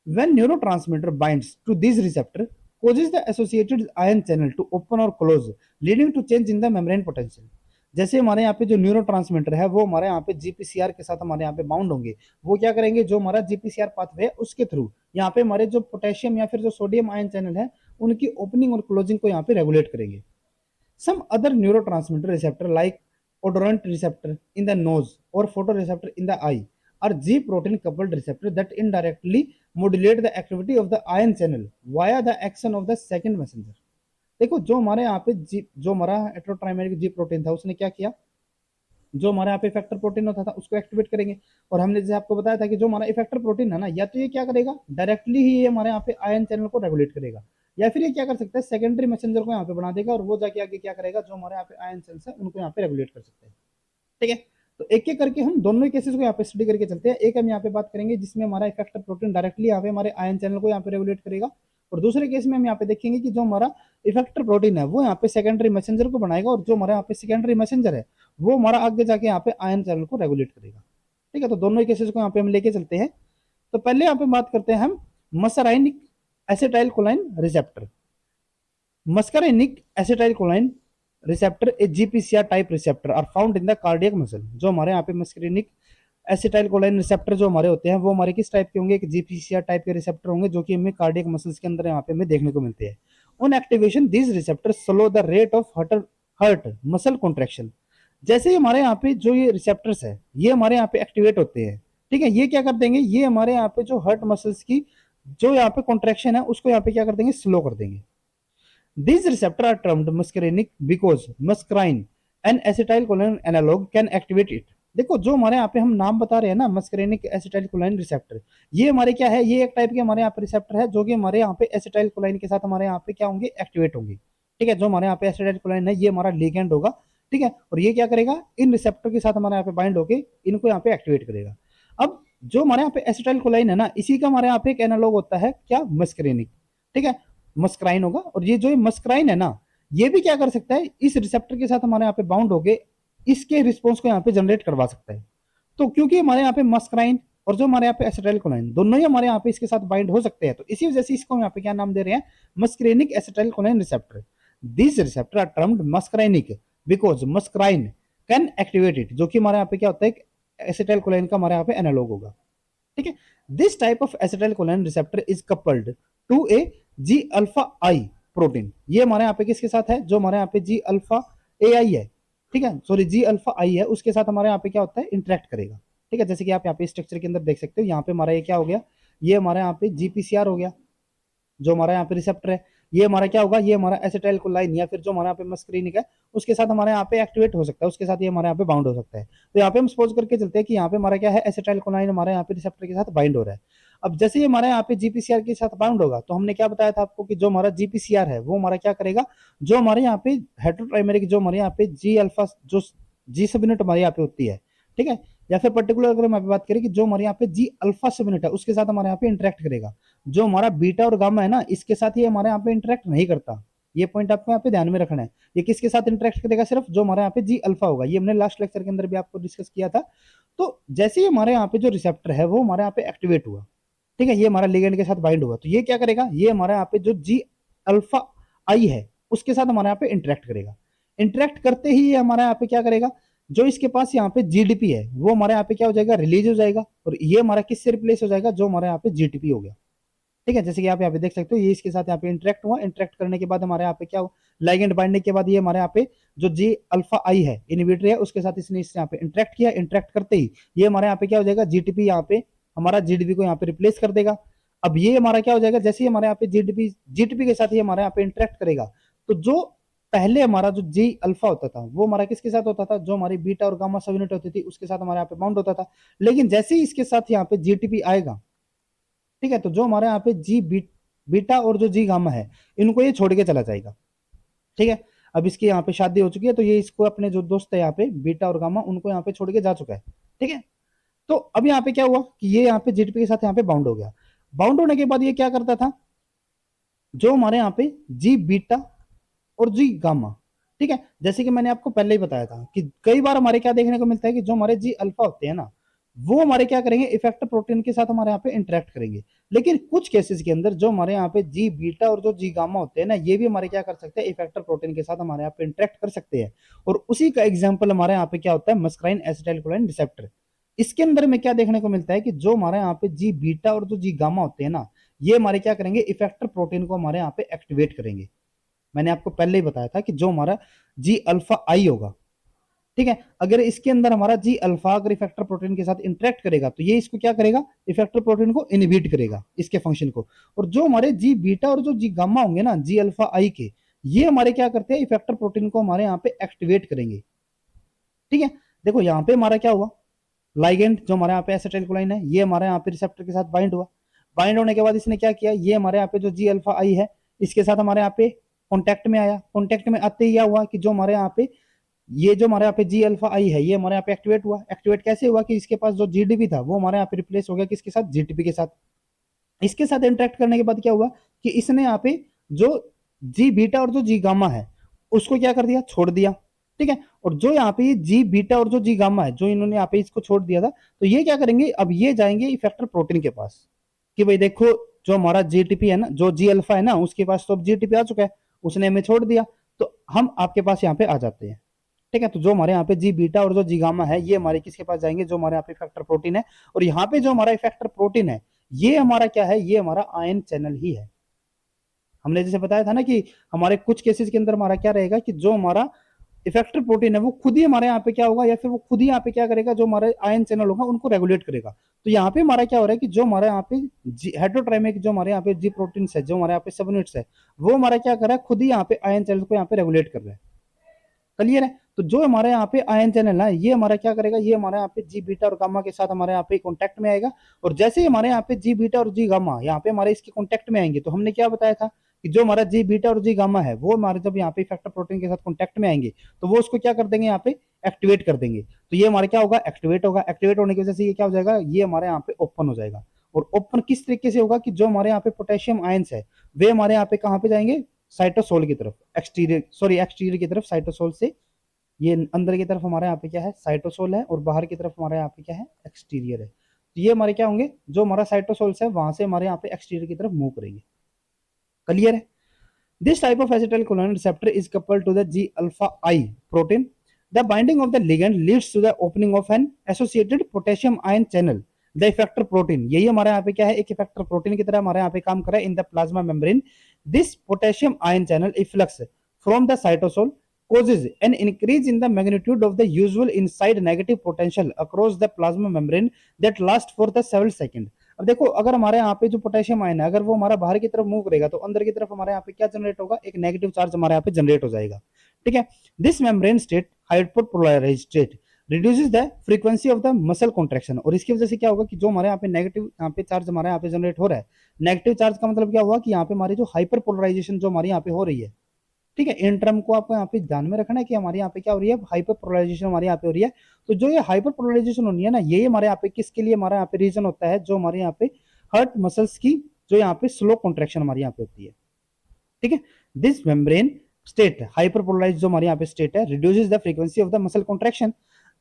When neurotransmitter binds to these receptor, causes the associated ion channel to open or close, leading to change in the membrane potential. जैसे हमारे यहाँ पे जो neuro transmitter है वो हमारे यहाँ पे जीपीसीआर के साथ हमारे यहाँ पे बाउंड होंगे, वो क्या करेंगे, जो हमारा जीपीसीआर पाथवे है उसके थ्रू यहाँ पे हमारे जो पोटेशियम या फिर जो सोडियम आयन चैनल है उनकी ओपनिंग और क्लोजिंग को यहाँ पे रेगुलेट करेंगे। Some other neuro transmitter receptor like odorant receptor in the nose or photoreceptor in the eye are G protein coupled receptor that indirectly modulate the activity of the ion channel via the action of the second messenger. देखो जो हमारे यहाँ पे जो हमारा हेटेरोट्राइमेरिक G protein था उसने क्या किया, जो हमारे यहाँ पे इफेक्टर प्रोटीन होता था उसको एक्टिवेट करेंगे। और हमने जैसे आपको बताया था कि जो हमारा इफेक्टर प्रोटीन है ना, या तो ये क्या करेगा, डायरेक्टली ही ये हमारे यहाँ पे आयन चैनल को रेगुलेट करेगा, या फिर ये क्या कर सकता है, सेकेंडरी मैसेंजर को यहाँ पे बना देगा और वो जाके आगे क्या करेगा, जो हमारे यहाँ पे आयन चैनल्स है उनको यहाँ पे रेगुलेट कर सकते हैं, ठीक है। तो एक एक करके हम दोनों ही केसेस को यहाँ पे स्टडी करके चलते हैं। एक हम यहाँ पे बात करेंगे जिसमें हमारा इफेक्टर प्रोटीन डायरेक्टली यहाँ पे हमारे आयन चैनल को यहाँ पे रेगुलेट करेगा, और दूसरे केस में हम यहाँ पे देखेंगे कि जो हमारा इफेक्टर प्रोटीन है वो यहाँ पे सेकेंडरी मैसेंजर को बनाएगा, और जो हमारा यहाँ पे सेकेंडरी मैसेंजर है वो हमारा आगे जाके यहाँ पे आयन चैनल को रेगुलेट करेगा, ठीक है। तो दोनों ही केसेस को यहाँ पे हम लेके चलते हैं। तो पहले यहाँ पे बात करते हैं हम muscarinic acetylcholine receptor. Muscarinic acetylcholine receptor a GPCR type receptor are found in the cardiac muscle. जो हमारे यहाँ पे मस्कराइनिक एसिटाइलकोलाइन रिसेप्टर जो हमारे होते हैं वो हमारे किस टाइप के होंगे, एक जीपीसीआर टाइप के रिसेप्टर होंगे जो कि हमें कार्डियक मसल्स के अंदर यहाँ पे हमें देखने को मिलते हैं। On activation this receptor slow the rate of heart muscle contraction. जैसे ही हमारे यहाँ पे जो ये रिसेप्टर्स है ये हमारे यहाँ पे एक्टिवेट होते हैं, ठीक है, ये क्या कर देंगे, ये हमारे यहाँ पे जो हर्ट मसल्स की जो यहाँ पे कॉन्ट्रैक्शन है उसको यहाँ पे क्या कर देंगे, स्लो कर देंगे। These receptors are termed muscarinic because muscarine, an acetylcholine analog, can activate it. देखो जो हमारे यहाँ पे हम नाम बता रहे हैं ना, मस्करेनिक एसिटाइलकोलाइन रिसेप्टर, ये हमारे क्या है, ये एक टाइप के हमारे यहाँ पे रिसेप्टर है जो कि हमारे यहाँ पे एसिटाइलकोलाइन के साथ हमारे यहाँ पे क्या होंगे, एक्टिवेट होंगे, ठीक है। जो हमारे यहाँ पे एसिटाइलकोलाइन है ये हमारा लिगेंड होगा, ठीक है, और ये क्या करेगा, इन रिसेप्टर के साथ हमारे यहाँ पे बाइंड होकर इनको यहाँ पे एक्टिवेट करेगा। अब जो हमारे यहाँ पे एसिटाइलकोलाइन है ना, इसी का हमारे यहाँ पे एक एनालॉग होता है क्या, मस्करेनिक, ठीक है, मस्क्राइन होगा। और ये जो मस्क्राइन है ना, ये भी क्या कर सकता है, इस रिसेप्टर के साथ हमारे यहाँ पे बाउंड होके इसके रिस्पॉन्स को यहाँ पे जनरेट करवा सकता है। तो क्योंकि हमारे यहाँ पे मस्क्राइन और जो हमारे यहाँ पे एसिटाइलकोलाइन, दोनों ही हमारे यहाँ पे इसके साथ बाइंड हो सकते हैं। तो इसी वजह से इसको हम यहाँ पे क्या नाम दे रहे हैं, muscarinic acetylcholine receptor. This receptor are termed muscarinic because muscarine can activate it, जो कि हमारे यहाँ पे क्या होता है, एसिटाइलकोलाइन का हमारे यहाँ पे एनालॉग होगा। ठीक है, this type of acetylcholine receptor is coupled to a G alpha i protein. ये हमारे यहाँ पे किसके साथ है, जो हमारे यहाँ पे जी अल्फा ए आई है, ठीक है, सॉरी जी अल्फा आई है, उसके साथ हमारे यहाँ पे क्या होता है, इंटरेक्ट करेगा। ठीक है, जैसे कि आप यहाँ पे स्ट्रक्चर के अंदर देख सकते हो, यहाँ पे हमारा ये क्या हो गया, ये हमारे यहाँ पे जीपीसीआर हो गया, जो हमारा यहाँ पे रिसेप्टर है। ये हमारा क्या होगा, ये हमारा एसिटाइलकोलाइन या फिर जो हमारे यहाँ पे मस्करीनिक है, उसके साथ हमारे यहाँ पे एक्टिवेट हो सकता है, उसके साथ ये हमारे यहाँ पे बाउंड हो सकता है। तो यहाँ पे हम सपोज करके चलते हैं कि यहाँ पे हमारा क्या है, एसिटाइलकोलाइन हमारे यहाँ पे रिसेप्टर के साथ बाइंड हो रहा है। अब जैसे ये हमारे यहाँ पे जीपीसीआर के साथ बाउंड होगा, तो हमने क्या बताया था आपको कि जो हमारा जीपीसीआर है वो हमारा क्या करेगा, जो हमारे यहाँ पे हेटेरोट्राइमेरिक, जो हमारे यहाँ पे जी अल्फा, जो जी सब यूनिट हमारे यहाँ पे होती है, ठीक है, या फिर पर्टिकुलर अगर हम बात करें कि जो हमारे यहाँ पे जी अल्फा सब यूनिट है, उसके साथ हमारे यहाँ पे इंटरेक्ट करेगा। जो हमारा बीटा और गामा है ना, इसके साथ ये हमारे यहाँ पे इंटरेक्ट नहीं करता। ये पॉइंट आपको यहाँ पे ध्यान में रखना है। ये किसके साथ इंटरेक्ट करेगा, सिर्फ जो हमारे यहाँ पे जी अल्फा होगा। ये हमने लास्ट लेक्चर के अंदर भी आपको डिस्कस किया था। तो जैसे ही हमारे यहाँ पे जो रिसेप्टर है वो हमारे यहाँ पे एक्टिवेट हुआ, ठीक है, ये हमारा लिगेंड के साथ बाइंड हुआ, तो ये क्या करेगा, ये हमारे यहाँ पे जो जी अल्फा आई है उसके साथ हमारे यहाँ पे इंटरेक्ट करेगा। इंटरेक्ट करते ही ये हमारे यहाँ पे क्या करेगा, जो इसके पास यहाँ पे जीडीपी है वो हमारे यहाँ पे क्या हो जाएगा, रिलीज हो जाएगा, और ये हमारा किससे रिप्लेस हो जाएगा, जो हमारे यहाँ पे जीटीपी हो गया। ठीक है, जैसे कि आप यहाँ पे देख सकते हो, ये इसके साथ यहाँ पे इंटरेक्ट हुआ, इंटरेक्ट करने के बाद हमारे यहाँ पे क्या हुआ, लाइगेंड बाइंडने के बाद ये हमारे यहाँ पे जो जी अल्फा आई है इनहिबिटर है, उसके साथ इसने यहाँ पे इंटरेक्ट किया। इंटरेक्ट करते ही ये हमारे यहाँ पे क्या हो जाएगा, जीटीपी यहाँ पे हमारा जीडीपी को यहाँ पे रिप्लेस कर देगा। अब ये हमारा क्या हो जाएगा, जैसे ही हमारे यहाँ पे जीडीपी जीटीपी के साथ ये हमारे यहाँ पे इंटरेक्ट करेगा, तो जो पहले हमारा जो जी अल्फा होता था वो हमारा किसके साथ होता था, जो हमारी बीटा और गामा सब यूनिट होती थी उसके साथ हमारे यहाँ पे बाउंड होता था। लेकिन जैसे ही इसके साथ यहाँ पे जीटीपी आएगा, ठीक है, तो जो हमारे यहाँ पे बीटा और जो जी गामा है इनको ये छोड़ के चला जाएगा। ठीक है, अब इसकी यहाँ पे शादी हो चुकी है, तो ये इसको अपने जो दोस्त है यहाँ पे बीटा और गामा, उनको यहाँ पे छोड़ के जा चुका है। ठीक है, तो अब यहाँ पे क्या हुआ कि ये यहाँ पे जीटीपी के साथ यहाँ पे बाउंड हो गया। बाउंड होने के बाद ये क्या करता था, जो हमारे यहाँ पे जी बीटा और जी गामा, ठीक है, जैसे कि मैंने आपको पहले ही बताया था कि कई बार हमारे क्या देखने को मिलता है कि जो हमारे जी अल्फा होते हैं ना, वो हमारे क्या करेंगे, इफेक्टर प्रोटीन के साथ हमारे यहाँ पे इंटरेक्ट करेंगे। लेकिन कुछ केसेस के अंदर जो हमारे यहाँ पे जी बीटा और जो जी गामा होते हैं ना, ये भी हमारे क्या कर सकते हैं, इफेक्टर प्रोटीन के साथ हमारे यहाँ पे इंटरेक्ट कर सकते हैं। और उसी का एग्जाम्पल हमारे यहाँ पे क्या होता है, मस्कराइन एसिटाइलकोलाइन रिसेप्टर। इसके अंदर में क्या देखने को मिलता है कि जो हमारे यहाँ पे जी बीटा और जो जी गामा होते हैं ना, ये हमारे क्या करेंगे, इफेक्टर प्रोटीन को हमारे यहाँ पे एक्टिवेट करेंगे। मैंने आपको पहले ही बताया था कि जो हमारा जी अल्फा आई होगा, ठीक है, अगर इसके अंदर हमारा जी अल्फा अगर इफेक्टर प्रोटीन के साथ इंटरेक्ट करेगा, तो ये इसको क्या करेगा, इफेक्टर प्रोटीन को इनहिबिट करेगा, इसके फंक्शन को। और जो हमारे जी बीटा और जो जी गामा होंगे ना, जी अल्फा आई के, ये हमारे क्या करते हैं, इफेक्टर प्रोटीन को हमारे यहाँ पे एक्टिवेट करेंगे। ठीक है, देखो यहाँ पे हमारा क्या हुआ, लाइगेंड जो हमारे यहाँ पे एसिटाइलकोलाइन है, ये हमारे यहाँ पे रिसेप्टर के साथ बाइंड हुआ। बाइंड होने के बाद इसने क्या किया, ये हमारे यहाँ पे जो जी अल्फा आई है इसके साथ हमारे यहाँ पे कॉन्टेक्ट में आया। कॉन्टेक्ट में आते ही क्या हुआ कि जो हमारे यहाँ पे ये जो हमारे यहाँ पे जी अल्फा आई है, ये हमारे यहाँ पे एक्टिवेट हुआ। एक्टिवेट कैसे हुआ कि इसके पास जो जीडीपी था वो हमारे यहाँ पे रिप्लेस हो गया किसके साथ, जीटीपी के साथ। इसके साथ इंटरेक्ट करने के बाद क्या हुआ कि इसने यहाँ पे जो जी बीटा और जो जी गामा है उसको क्या कर दिया, छोड़ दिया। ठीक है, और जो यहाँ पे जी बीटा और जो जी गामा है, जो इन्होंने यहाँ पे इसको छोड़ दिया था, तो ये क्या करेंगे, अब ये जाएंगे इफेक्टर प्रोटीन के पास कि भाई देखो, जो हमारा जीटीपी है ना, जो जी अल्फा है ना, उसके पास तो अब जीटीपी आ चुका है, उसने हमें छोड़ दिया, तो हम आपके पास यहाँ पे आ जाते हैं। ठीक है, तो जो हमारे यहाँ पे जी बीटा और जो जी गामा है, ये हमारे किसके पास जाएंगे, जो हमारे यहाँ पे इफेक्टर प्रोटीन है। और यहाँ पे जो हमारा इफेक्टर प्रोटीन है, ये हमारा क्या है, ये हमारा आयन चैनल ही है। हमने जैसे बताया था ना कि हमारे कुछ केसेस के अंदर हमारा क्या रहेगा कि जो हमारा इफेक्टर प्रोटीन है वो खुद ही हमारे यहाँ पे क्या होगा, या फिर वो खुद ही यहाँ पे क्या करेगा, जो हमारे आयन चैनल होगा उनको रेगुलेट करेगा। तो यहाँ पे हमारा क्या हो रहा है कि जो हमारे यहाँ पे हेटेरोट्राइमिक जो हमारे यहाँ पे जी प्रोटीन है, जो हमारे यहाँ पे सब यूनिट्स है, वो हमारा क्या कर रहा है, खुद ही यहाँ पे आयन चैनल को यहाँ पे रेगुलेट कर रहा है। क्लियर है, तो जो हमारे यहाँ पे आयन चैनल है, ये हमारा क्या करेगा, ये हमारे यहाँ पे जी बीटा और गामा के साथ हमारे यहाँ पे कॉन्टेक्ट में आएगा। और जैसे ही हमारे यहाँ पे जी बीटा और जी गामा यहाँ पे हमारे इसके कॉन्टेक्ट में आएंगे, तो हमने क्या बताया था कि जो हमारा जी बीटा और जी गामा है वो हमारे जब यहाँ पे इफेक्टर प्रोटीन के साथ कॉन्टेक्ट में आएंगे, तो वो उसको क्या कर देंगे, यहाँ पे एक्टिवेट कर देंगे। तो ये हमारे क्या होगा, एक्टिवेट होगा। एक्टिवेट होने की वजह से ये क्या हो जाएगा, ये हमारे यहाँ पे ओपन हो जाएगा। और ओपन किस तरीके से होगा कि जो हमारे यहाँ पे पोटेशियम आयंस है वे हमारे यहाँ पे कहाँ पे जाएंगे, साइटोसोल की तरफ, एक्सटीरियर सॉरी एक्सटीरियर की तरफ, साइटोसोल से ये अंदर की तरफ हमारे यहाँ पे क्या है, साइटोसोल है, और बाहर की तरफ हमारे यहाँ पे क्या है, एक्सटीरियर है। तो ये हमारे क्या होंगे, जो हमारा साइटोसोल्स है वहां से हमारे यहाँ पे एक्सटीरियर की तरफ मूव करेंगे। क्लियर है? This type of acetylcholine receptor is coupled to the G alpha I protein. The binding of the ligand leads to the opening of an associated potassium ion channel. The effector protein, यही हमारे यहाँ पे क्या है, एक effector protein की तरह हमारे यहाँ पे काम कर रहा है in the plasma membrane. This potassium ion channel efflux from the cytosol causes an increase in the magnitude of the usual inside negative potential across the plasma membrane that lasts for the several seconds. अब देखो, अगर हमारे यहाँ पे जो potassium ion है, अगर वो हमारा बाहर की तरफ मूव करेगा तो अंदर की तरफ हमारे यहाँ पे क्या जनरेट होगा, एक नेगेटिव चार्ज हमारे यहाँ पे जनरेट हो जाएगा. ठीक है. This membrane state hypopolarised state reduces the frequency of the muscle contraction. और इसकी वजह से क्या होगा कि जो हमारे यहाँ पे नेगेटिव यहाँ पे चार्ज हमारे यहाँ पे जनरेट हो रहा है, नेगेटिव चार्ज का मतलब क्या हुआ कि यहाँ पे हमारी जो हाइपर पोलराइजेशन जो हमारी यहाँ पे हो रही है, ठीक है, इन टर्म को आपको यहाँ पे ध्यान में रखना है कि हमारे यहाँ पे क्या हो रही है, हाइपर पोलराइजेशन हमारे यहाँ पे हो रही है. तो जो ये हाइपर पोलराइजेशन होनी है ना, ये हमारे यहाँ पे किसके लिए हमारे यहाँ पे रीजन होता है, जो हमारे यहाँ पे हार्ट मसल्स की जो यहाँ पे स्लो कॉन्ट्रेक्शन हमारे यहाँ पे होती है. ठीक है. दिस मेम्ब्रेन स्टेट हाइपरपोलराइज जो हमारे यहाँ पे स्टेट है reduces the frequency of the muscle contraction.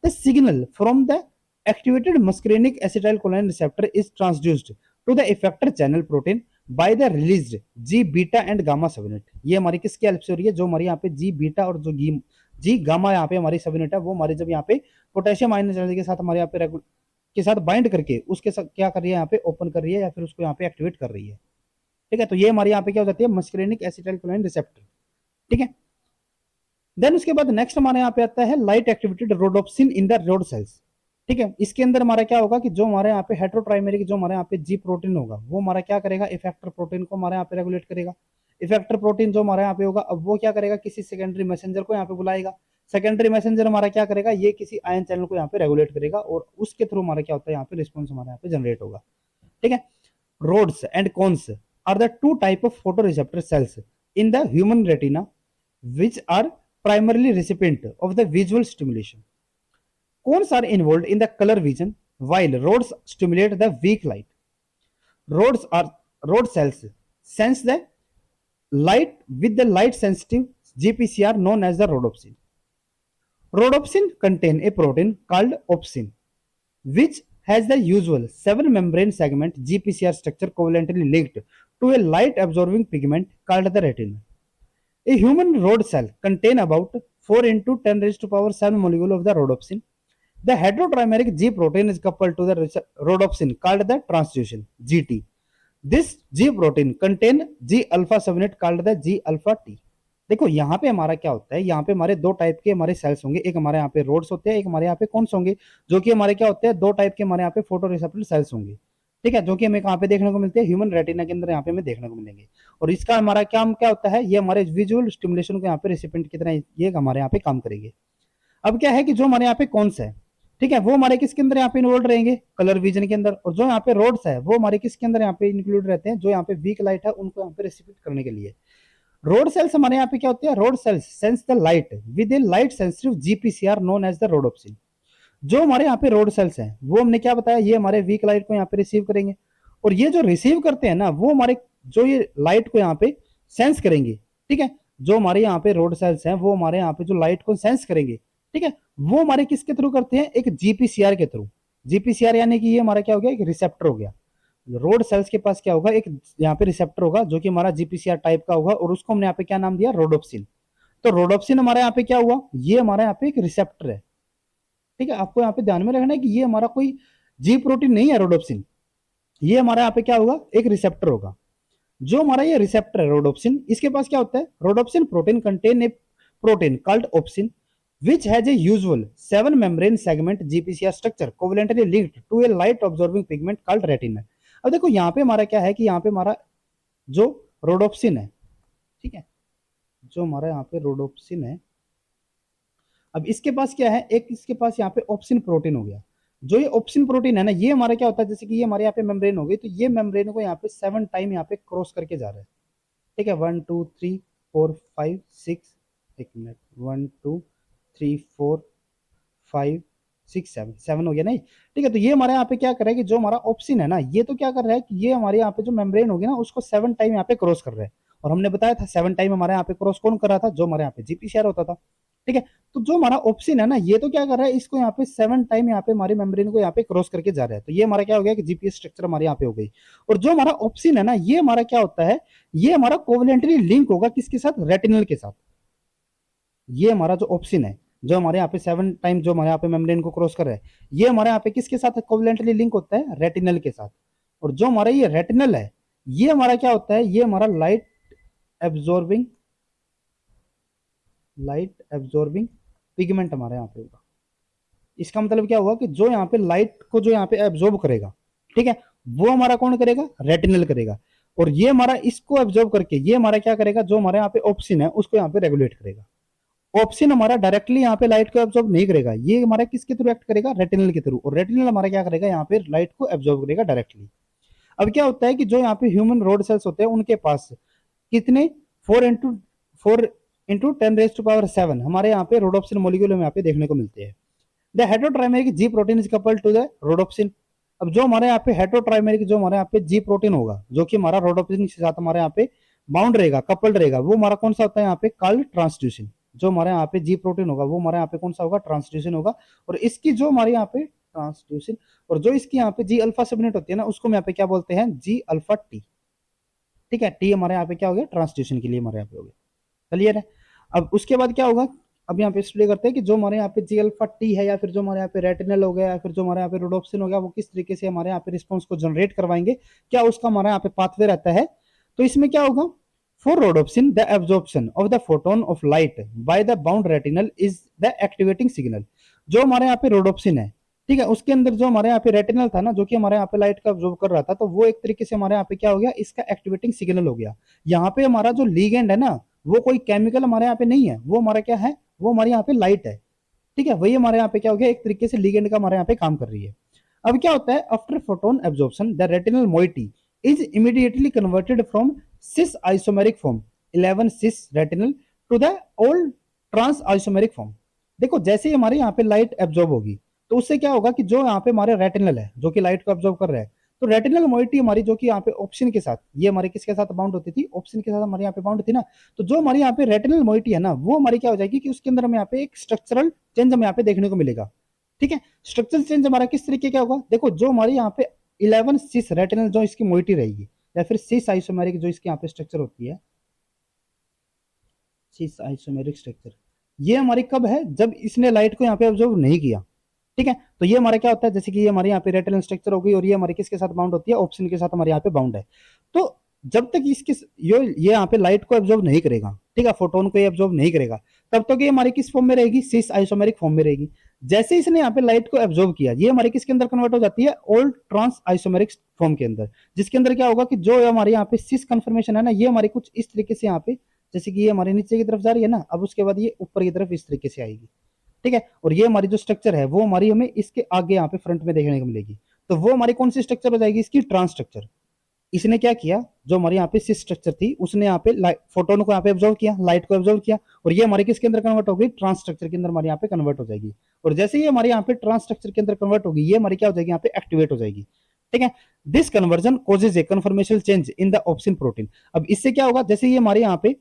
The signal from the activated muscarinic acetylcholine receptor is transduced to the effector channel protein by the released G beta and gamma subunit. ये हमारी किसकी help से हो रही है, जो हमारे यहाँ पे जी बीटा और जो जी गामा यहाँ पे हमारी सबयूनिट है, वो हमारे जब यहाँ पे पोटेशियम आयन चैनल के साथ हमारे यहाँ पे के साथ बाइंड करके उसके साथ क्या कर रही है, यहाँ पे ओपन कर रही है या फिर उसको यहाँ पे एक्टिवेट कर रही है. ठीक है. तो ये हमारे यहाँ पे क्या हो जाती है, मस्करेनिक एसिटाइलकोलाइन रिसेप्टर. ठीक है. देन उसके बाद नेक्स्ट हमारे यहाँ पे आता है light activated rhodopsin in the rod cells. ठीक है. इसके अंदर हमारा क्या होगा कि जो हमारे यहाँ पे हेटेरोट्राइमेरिक जो हमारे यहाँ पे जी प्रोटीन होगा, वो हमारा क्या करेगा, इफेक्टर प्रोटीन को हमारे यहाँ पे रेगुलेट करेगा. इफेक्टर प्रोटीन जो हमारे यहाँ पे होगा, अब वो क्या करेगा, किसी सेकेंडरी मैसेंजर को यहाँ पे बुलाएगा. सेकेंडरी मैसेंजर हमारा क्या करेगा, ये किसी आयन चैनल को यहाँ पे रेगुलेट करेगा और उसके थ्रू हमारा क्या होता है, यहाँ पे रिस्पॉन्स हमारे यहाँ पे जनरेट होगा. ठीक है. Rods and cones are the two type of photoreceptor cells in the human retina which are primarily recipient of the visual stimulation. Cones are involved in the color vision while rods stimulate the weak light. Rod cells sense the light with the light sensitive GPCR known as the rhodopsin. Rhodopsin contain a protein called opsin which has the usual 7 membrane segment GPCR structure covalently linked to a light absorbing pigment called the retina. A human rod cell contain about 4 into 10 raised to power 7 molecule of the rhodopsin. The heterotrimeric G protein is coupled to the rhodopsin called the transduction GT. This G protein contain G alpha subunit called the G alpha T. देखो यहाँ पे हमारा क्या होता है, यहाँ पे हमारे दो टाइप के हमारे सेल्स होंगे, एक हमारे यहाँ पे रोड्स होते हैं, एक हमारे यहाँ पे कौन से होंगे, जो कि हमारे क्या होते हैं, दो टाइप के हमारे यहाँ पे फोटो रिसेप्टर सेल्स होंगे. ठीक है. जो कि हमें कहाँ पे देखने को मिलते हैं, ह्यूमन रेटिना के अंदर यहाँ पे हमें देखने को मिलेंगे. और इसका हमारा काम क्या होता है, ये हमारे विजुअल स्टिमुलेशन को यहाँ पे रेसिपिएंट की तरह ये हमारे यहाँ पे काम करेंगे. अब क्या है कि जो हमारे यहाँ पे कौन सा है, ठीक है, वो हमारे किसके अंदर यहाँ पे इन्वॉल्व रहेंगे, कलर विजन के अंदर. और जो यहाँ पे रोड्स है वो हमारे किसके अंदर यहाँ पे इंक्लूड रहते हैं, जो यहाँ पे वीक लाइट है उनको यहाँ पे रेसिपिएट करने के लिए. रोड सेल्स हमारे यहाँ पे क्या होते हैं, rod cells sense the light with a light sensitive GPCR known as the rhodopsin. जो हमारे यहाँ पे रोड सेल्स हैं वो हमने क्या बताया, ये हमारे वीक लाइट को यहाँ पे रिसीव करेंगे. और ये जो रिसीव करते हैं ना, वो हमारे जो ये लाइट को यहाँ पे सेंस करेंगे. ठीक है. जो हमारे यहाँ पे रोड सेल्स हैं वो हमारे यहाँ पे जो लाइट को सेंस करेंगे, ठीक है, वो हमारे किसके थ्रू करते हैं, एक जीपीसीआर के थ्रू. जीपीसीआर यानी कि ये हमारा क्या हो गया, एक रिसेप्टर हो गया. रोड सेल्स के पास क्या होगा, एक यहाँ पे रिसेप्टर होगा जो कि हमारा जीपीसीआर टाइप का होगा और उसको हमने यहाँ पे क्या नाम दिया, रोडोप्सिन. तो रोडोप्सिन हमारे यहाँ पे क्या हुआ, ये हमारे यहाँ पे एक रिसेप्टर है. ठीक है. आपको यहाँ पे ध्यान में रखना है कि ये हमारा कोई जी प्रोटीन नहीं है रोडोप्सिन, ये हमारा यहाँ पे क्या होगा, एक रिसेप्टर होगा. जो हमारा ये रिसेप्टर है रोडोप्सिन, इसके पास क्या होता है, rhodopsin protein contain a protein called obscene which has a usual 7 membrane segment GPCR structure covalently linked to a light absorbing pigment called retina. अब देखो यहाँ पे हमारा क्या है कि यहाँ पे हमारा जो रोडोप्सिन है, ठीक है, जो हमारा यहाँ पे रोडोप्सिन है, अब इसके पास क्या है, एक इसके पास यहाँ पे ऑप्सिन प्रोटीन हो गया. जो ये ऑप्सिन प्रोटीन है ना, ये हमारा क्या होता है, जैसे कि ये हमारे यहाँ पे मेम्ब्रेन हो गई, तो ये मेम्ब्रेन को यहाँ पे 7 टाइम यहाँ पे क्रॉस करके जा रहा है. ठीक है. 1 2 3 4 5 6, एक मिनट, 1 2 3 4 5 6 7 7 हो गया नहीं. ठीक है. तो ये हमारे यहाँ पे क्या कर रहा है कि जो हमारा ऑप्सिन है ना, ये तो क्या कर रहा है कि ये हमारे यहाँ पे जो मेम्ब्रेन होगी ना, उसको 7 टाइम यहाँ पे क्रॉस कर रहा है. और हमने बताया था 7 टाइम हमारे यहाँ पे क्रॉस कौन कर रहा था, जो हमारे यहाँ पे जीपीसीआर होता था. ठीक है। तो जो हमारा ऑप्शन है ना, ये तो क्या कर रहा है, इसको यहाँ पे 7 टाइम यहाँ पे हमारे मेम्ब्रेन को यहाँ पे क्रॉस करके जा रहा है। तो ये हमारा क्या हो गया कि जीपीएस स्ट्रक्चर हमारे यहाँ पे हो गई। और जो हमारा ऑप्शन है ना, ये हमारा क्या होता है, ये हमारा कोवलेंटली लिंक होगा किसके साथ, रेटिनल के साथ। ये हमारा जो ऑप्शन है, जो हमारे यहाँ पे 7 टाइम जो हमारे यहाँ पे मेम्ब्रेन को क्रॉस कर रहा है, ये हमारे यहाँ पे किसके साथ कोवलेंटली लिंक होता है, रेटिनल के साथ। और जो हमारा ये रेटिनल है, ये हमारा क्या होता है, ये हमारा एब्जॉर्बिंग लाइट एब्जॉर्बिंग पिगमेंट हमारे यहाँ पे होगा। इसका मतलब क्या हुआ कि जो यहाँ पे लाइट को जो यहाँ पे एब्जॉर्ब करेगा, ठीक है, वो हमारा कौन करेगा, रेटिनल करेगा। और ये हमारा इसको एब्जॉर्ब करके ये हमारा क्या करेगा, जो हमारे यहाँ पे ऑप्शन है उसको यहाँ पे रेगुलेट करेगा। ऑप्शन हमारा डायरेक्टली यहाँ पे लाइट को एब्जॉर्ब नहीं करेगा, ये हमारा किसके थ्रू एक्ट करेगा, रेटिनल के थ्रू। और रेटिनल हमारा क्या करेगा, यहाँ पे लाइट को एब्जॉर्ब करेगा डायरेक्टली। अब क्या होता है कि जो यहाँ पे ह्यूमन रोड सेल्स होते हैं, उनके पास कितने 4 × 10⁻⁷ हमारे यहाँ पे रोडोप्सिन मॉलिक्यूल हमें यहाँ पे देखने को मिलते हैं। The heterotrimeric G protein is coupled to the rhodopsin. अब जो हमारे यहाँ पे हेटेरोट्राइमेरिक जो हमारे यहाँ पे जी प्रोटीन होगा, जो कि हमारा रोडोप्सिन के साथ हमारे यहाँ पे बाउंड रहेगा, कपल्ड रहेगा, वो हमारा कौन सा होता है यहाँ पे, कॉल्ड ट्रांसड्यूसिन। जो हमारे यहाँ पे जी प्रोटीन होगा वो हमारे यहाँ पे कौन सा होगा, ट्रांसड्यूसिन होगा। और इसकी जो हमारे यहाँ पे ट्रांसड्यूसिन, और जो इसकी यहाँ पे जी अल्फा सबनेट होती है ना, उसको हम यहाँ पे क्या बोलते हैं, जी अल्फा टी। ठीक है, टी हमारे यहाँ पे क्या हो गया, ट्रांसड्यूसिन के लिए हमारे यहाँ पे हो गया। क्लियर है। अब उसके बाद क्या होगा, अब यहाँ पे स्टडी करते हैं कि जो हमारे यहाँ पे जी अल्फा टी है, या फिर जो हमारे यहाँ पे रेटिनल हो गया, या फिर जो हमारे यहाँ पे रोडोप्सिन हो गया, वो किस तरीके से हमारे यहाँ पे रिस्पॉन्स को जनरेट करवाएंगे, क्या उसका हमारे यहाँ पे पाथवे रहता है। तो इसमें क्या होगा, for rhodopsin the absorption of the photon of light by the bound retinal is the activating signal. जो हमारे यहाँ पे रोडोप्सिन है, ठीक है, उसके अंदर जो हमारे यहाँ पे रेटिनल था ना, जो कि हमारे यहाँ पे लाइट का ऑब्जॉर्व कर रहा था, तो वो एक तरीके से हमारे यहाँ पे क्या हो गया, इसका एक्टिवेटिंग सिग्नल हो गया। यहाँ पे हमारा जो लीगेंड है ना, वो कोई केमिकल हमारे यहाँ पे नहीं है, वो हमारा क्या है, वो हमारे यहाँ पे लाइट है। ठीक है, वही हमारे यहाँ पे क्या हो गया, एक तरीके से लीगेंड का हमारे यहाँ पे काम कर रही है। अब क्या होता है, after photon absorption the retinal moiety is immediately converted from cis isomeric form 11 cis retinal to the all trans isomeric form. देखो, जैसे ही हमारे यहाँ पे लाइट एब्जॉर्ब होगी, तो उससे क्या होगा कि जो यहाँ पे हमारे रेटिनल है, जो कि लाइट को एब्जॉर्ब कर रहा है, तो रेटिनल मोइटी हमारी जो कि यहाँ पे ऑप्शन के साथ, ये हमारे किसके साथ बाउंड होती थी, ऑप्शन के साथ हमारे यहाँ पे बाउंड थी ना। तो जो हमारे यहाँ पे रेटिनल मोइटी है ना, वो हमारी क्या हो जाएगी कि उसके अंदर हमें यहाँ पे एक स्ट्रक्चरल चेंज हमें यहाँ पे देखने को मिलेगा। ठीक है, स्ट्रक्चरल चेंज हमारा किस तरीके क्या होगा, देखो, जो हमारे यहाँ पे 11 सिस रेटिनल जो इसकी मोइटी रहेगी, या फिर सिस आइसोमेरिक जो इसकी यहाँ पे स्ट्रक्चर होती है, सिस आइसोमेरिक स्ट्रक्चर, ये हमारी कब है, जब इसने लाइट को यहाँ पे ऑब्जर्व नहीं किया। ठीक है, तो ये हमारा क्या होता है, जैसे कि ये हमारे यहाँ पे रेटिनल स्ट्रक्चर हो गई, और ये हमारे किसके साथ बाउंड होती है, ऑप्शन के साथ हमारे यहाँ पे बाउंड है। तो जब तक इसके ये यहाँ पे लाइट को एब्जॉर्ब नहीं करेगा, ठीक है, फोटोन को ये एब्जॉर्ब नहीं करेगा, तब तक ये हमारी किस फॉर्म में रहेगी, सिस आइसोमेरिक फॉर्म में रहेगी। जैसे इसने यहाँ पे लाइट को एब्जॉर्ब किया, ये हमारे किसके अंदर कन्वर्ट हो जाती है, ओल्ड ट्रांस आइसोमेरिक फॉर्म के अंदर, जिसके अंदर क्या होगा कि जो हमारे यहाँ पे सिस कन्फर्मेशन है ना, ये हमारी कुछ इस तरीके से यहाँ पे, जैसे कि ये हमारे नीचे की तरफ जा रही है ना, अब उसके बाद ये ऊपर की तरफ इस तरीके से आएगी। ठीक है, और ये हमारी जो स्ट्रक्चर है, वो हमारी हमें इसके आगे यहाँ पे फ्रंट में देखने को मिलेगी। तो वो हमारी कौन सी स्ट्रक्चर हो जाएगी, इसकी ट्रांस स्ट्रक्चर। इसने क्या किया, जो हमारे यहाँ पे सिस स्ट्रक्चर थी, उसने यहाँ पे फोटोन को यहाँ पे ऑब्जर्व किया, लाइट को ऑब्जर्व किया, और ये हमारे किसके अंदर कन्वर्ट हो गई, ट्रांस स्ट्रक्चर के अंदर हमारे यहाँ पे कन्वर्ट हो जाएगी। और जैसे ही हमारे यहाँ पे ट्रांस स्ट्रक्चर के अंदर कन्वर्ट होगी, ये हमारी क्या हो जाएगी, यहाँ पे एक्टिवेट हो जाएगी। ठीक है, this conversion causes a conformation change in the opsin protein. अब इससे क्या होगा, जैसे ये हमारे यहाँ पे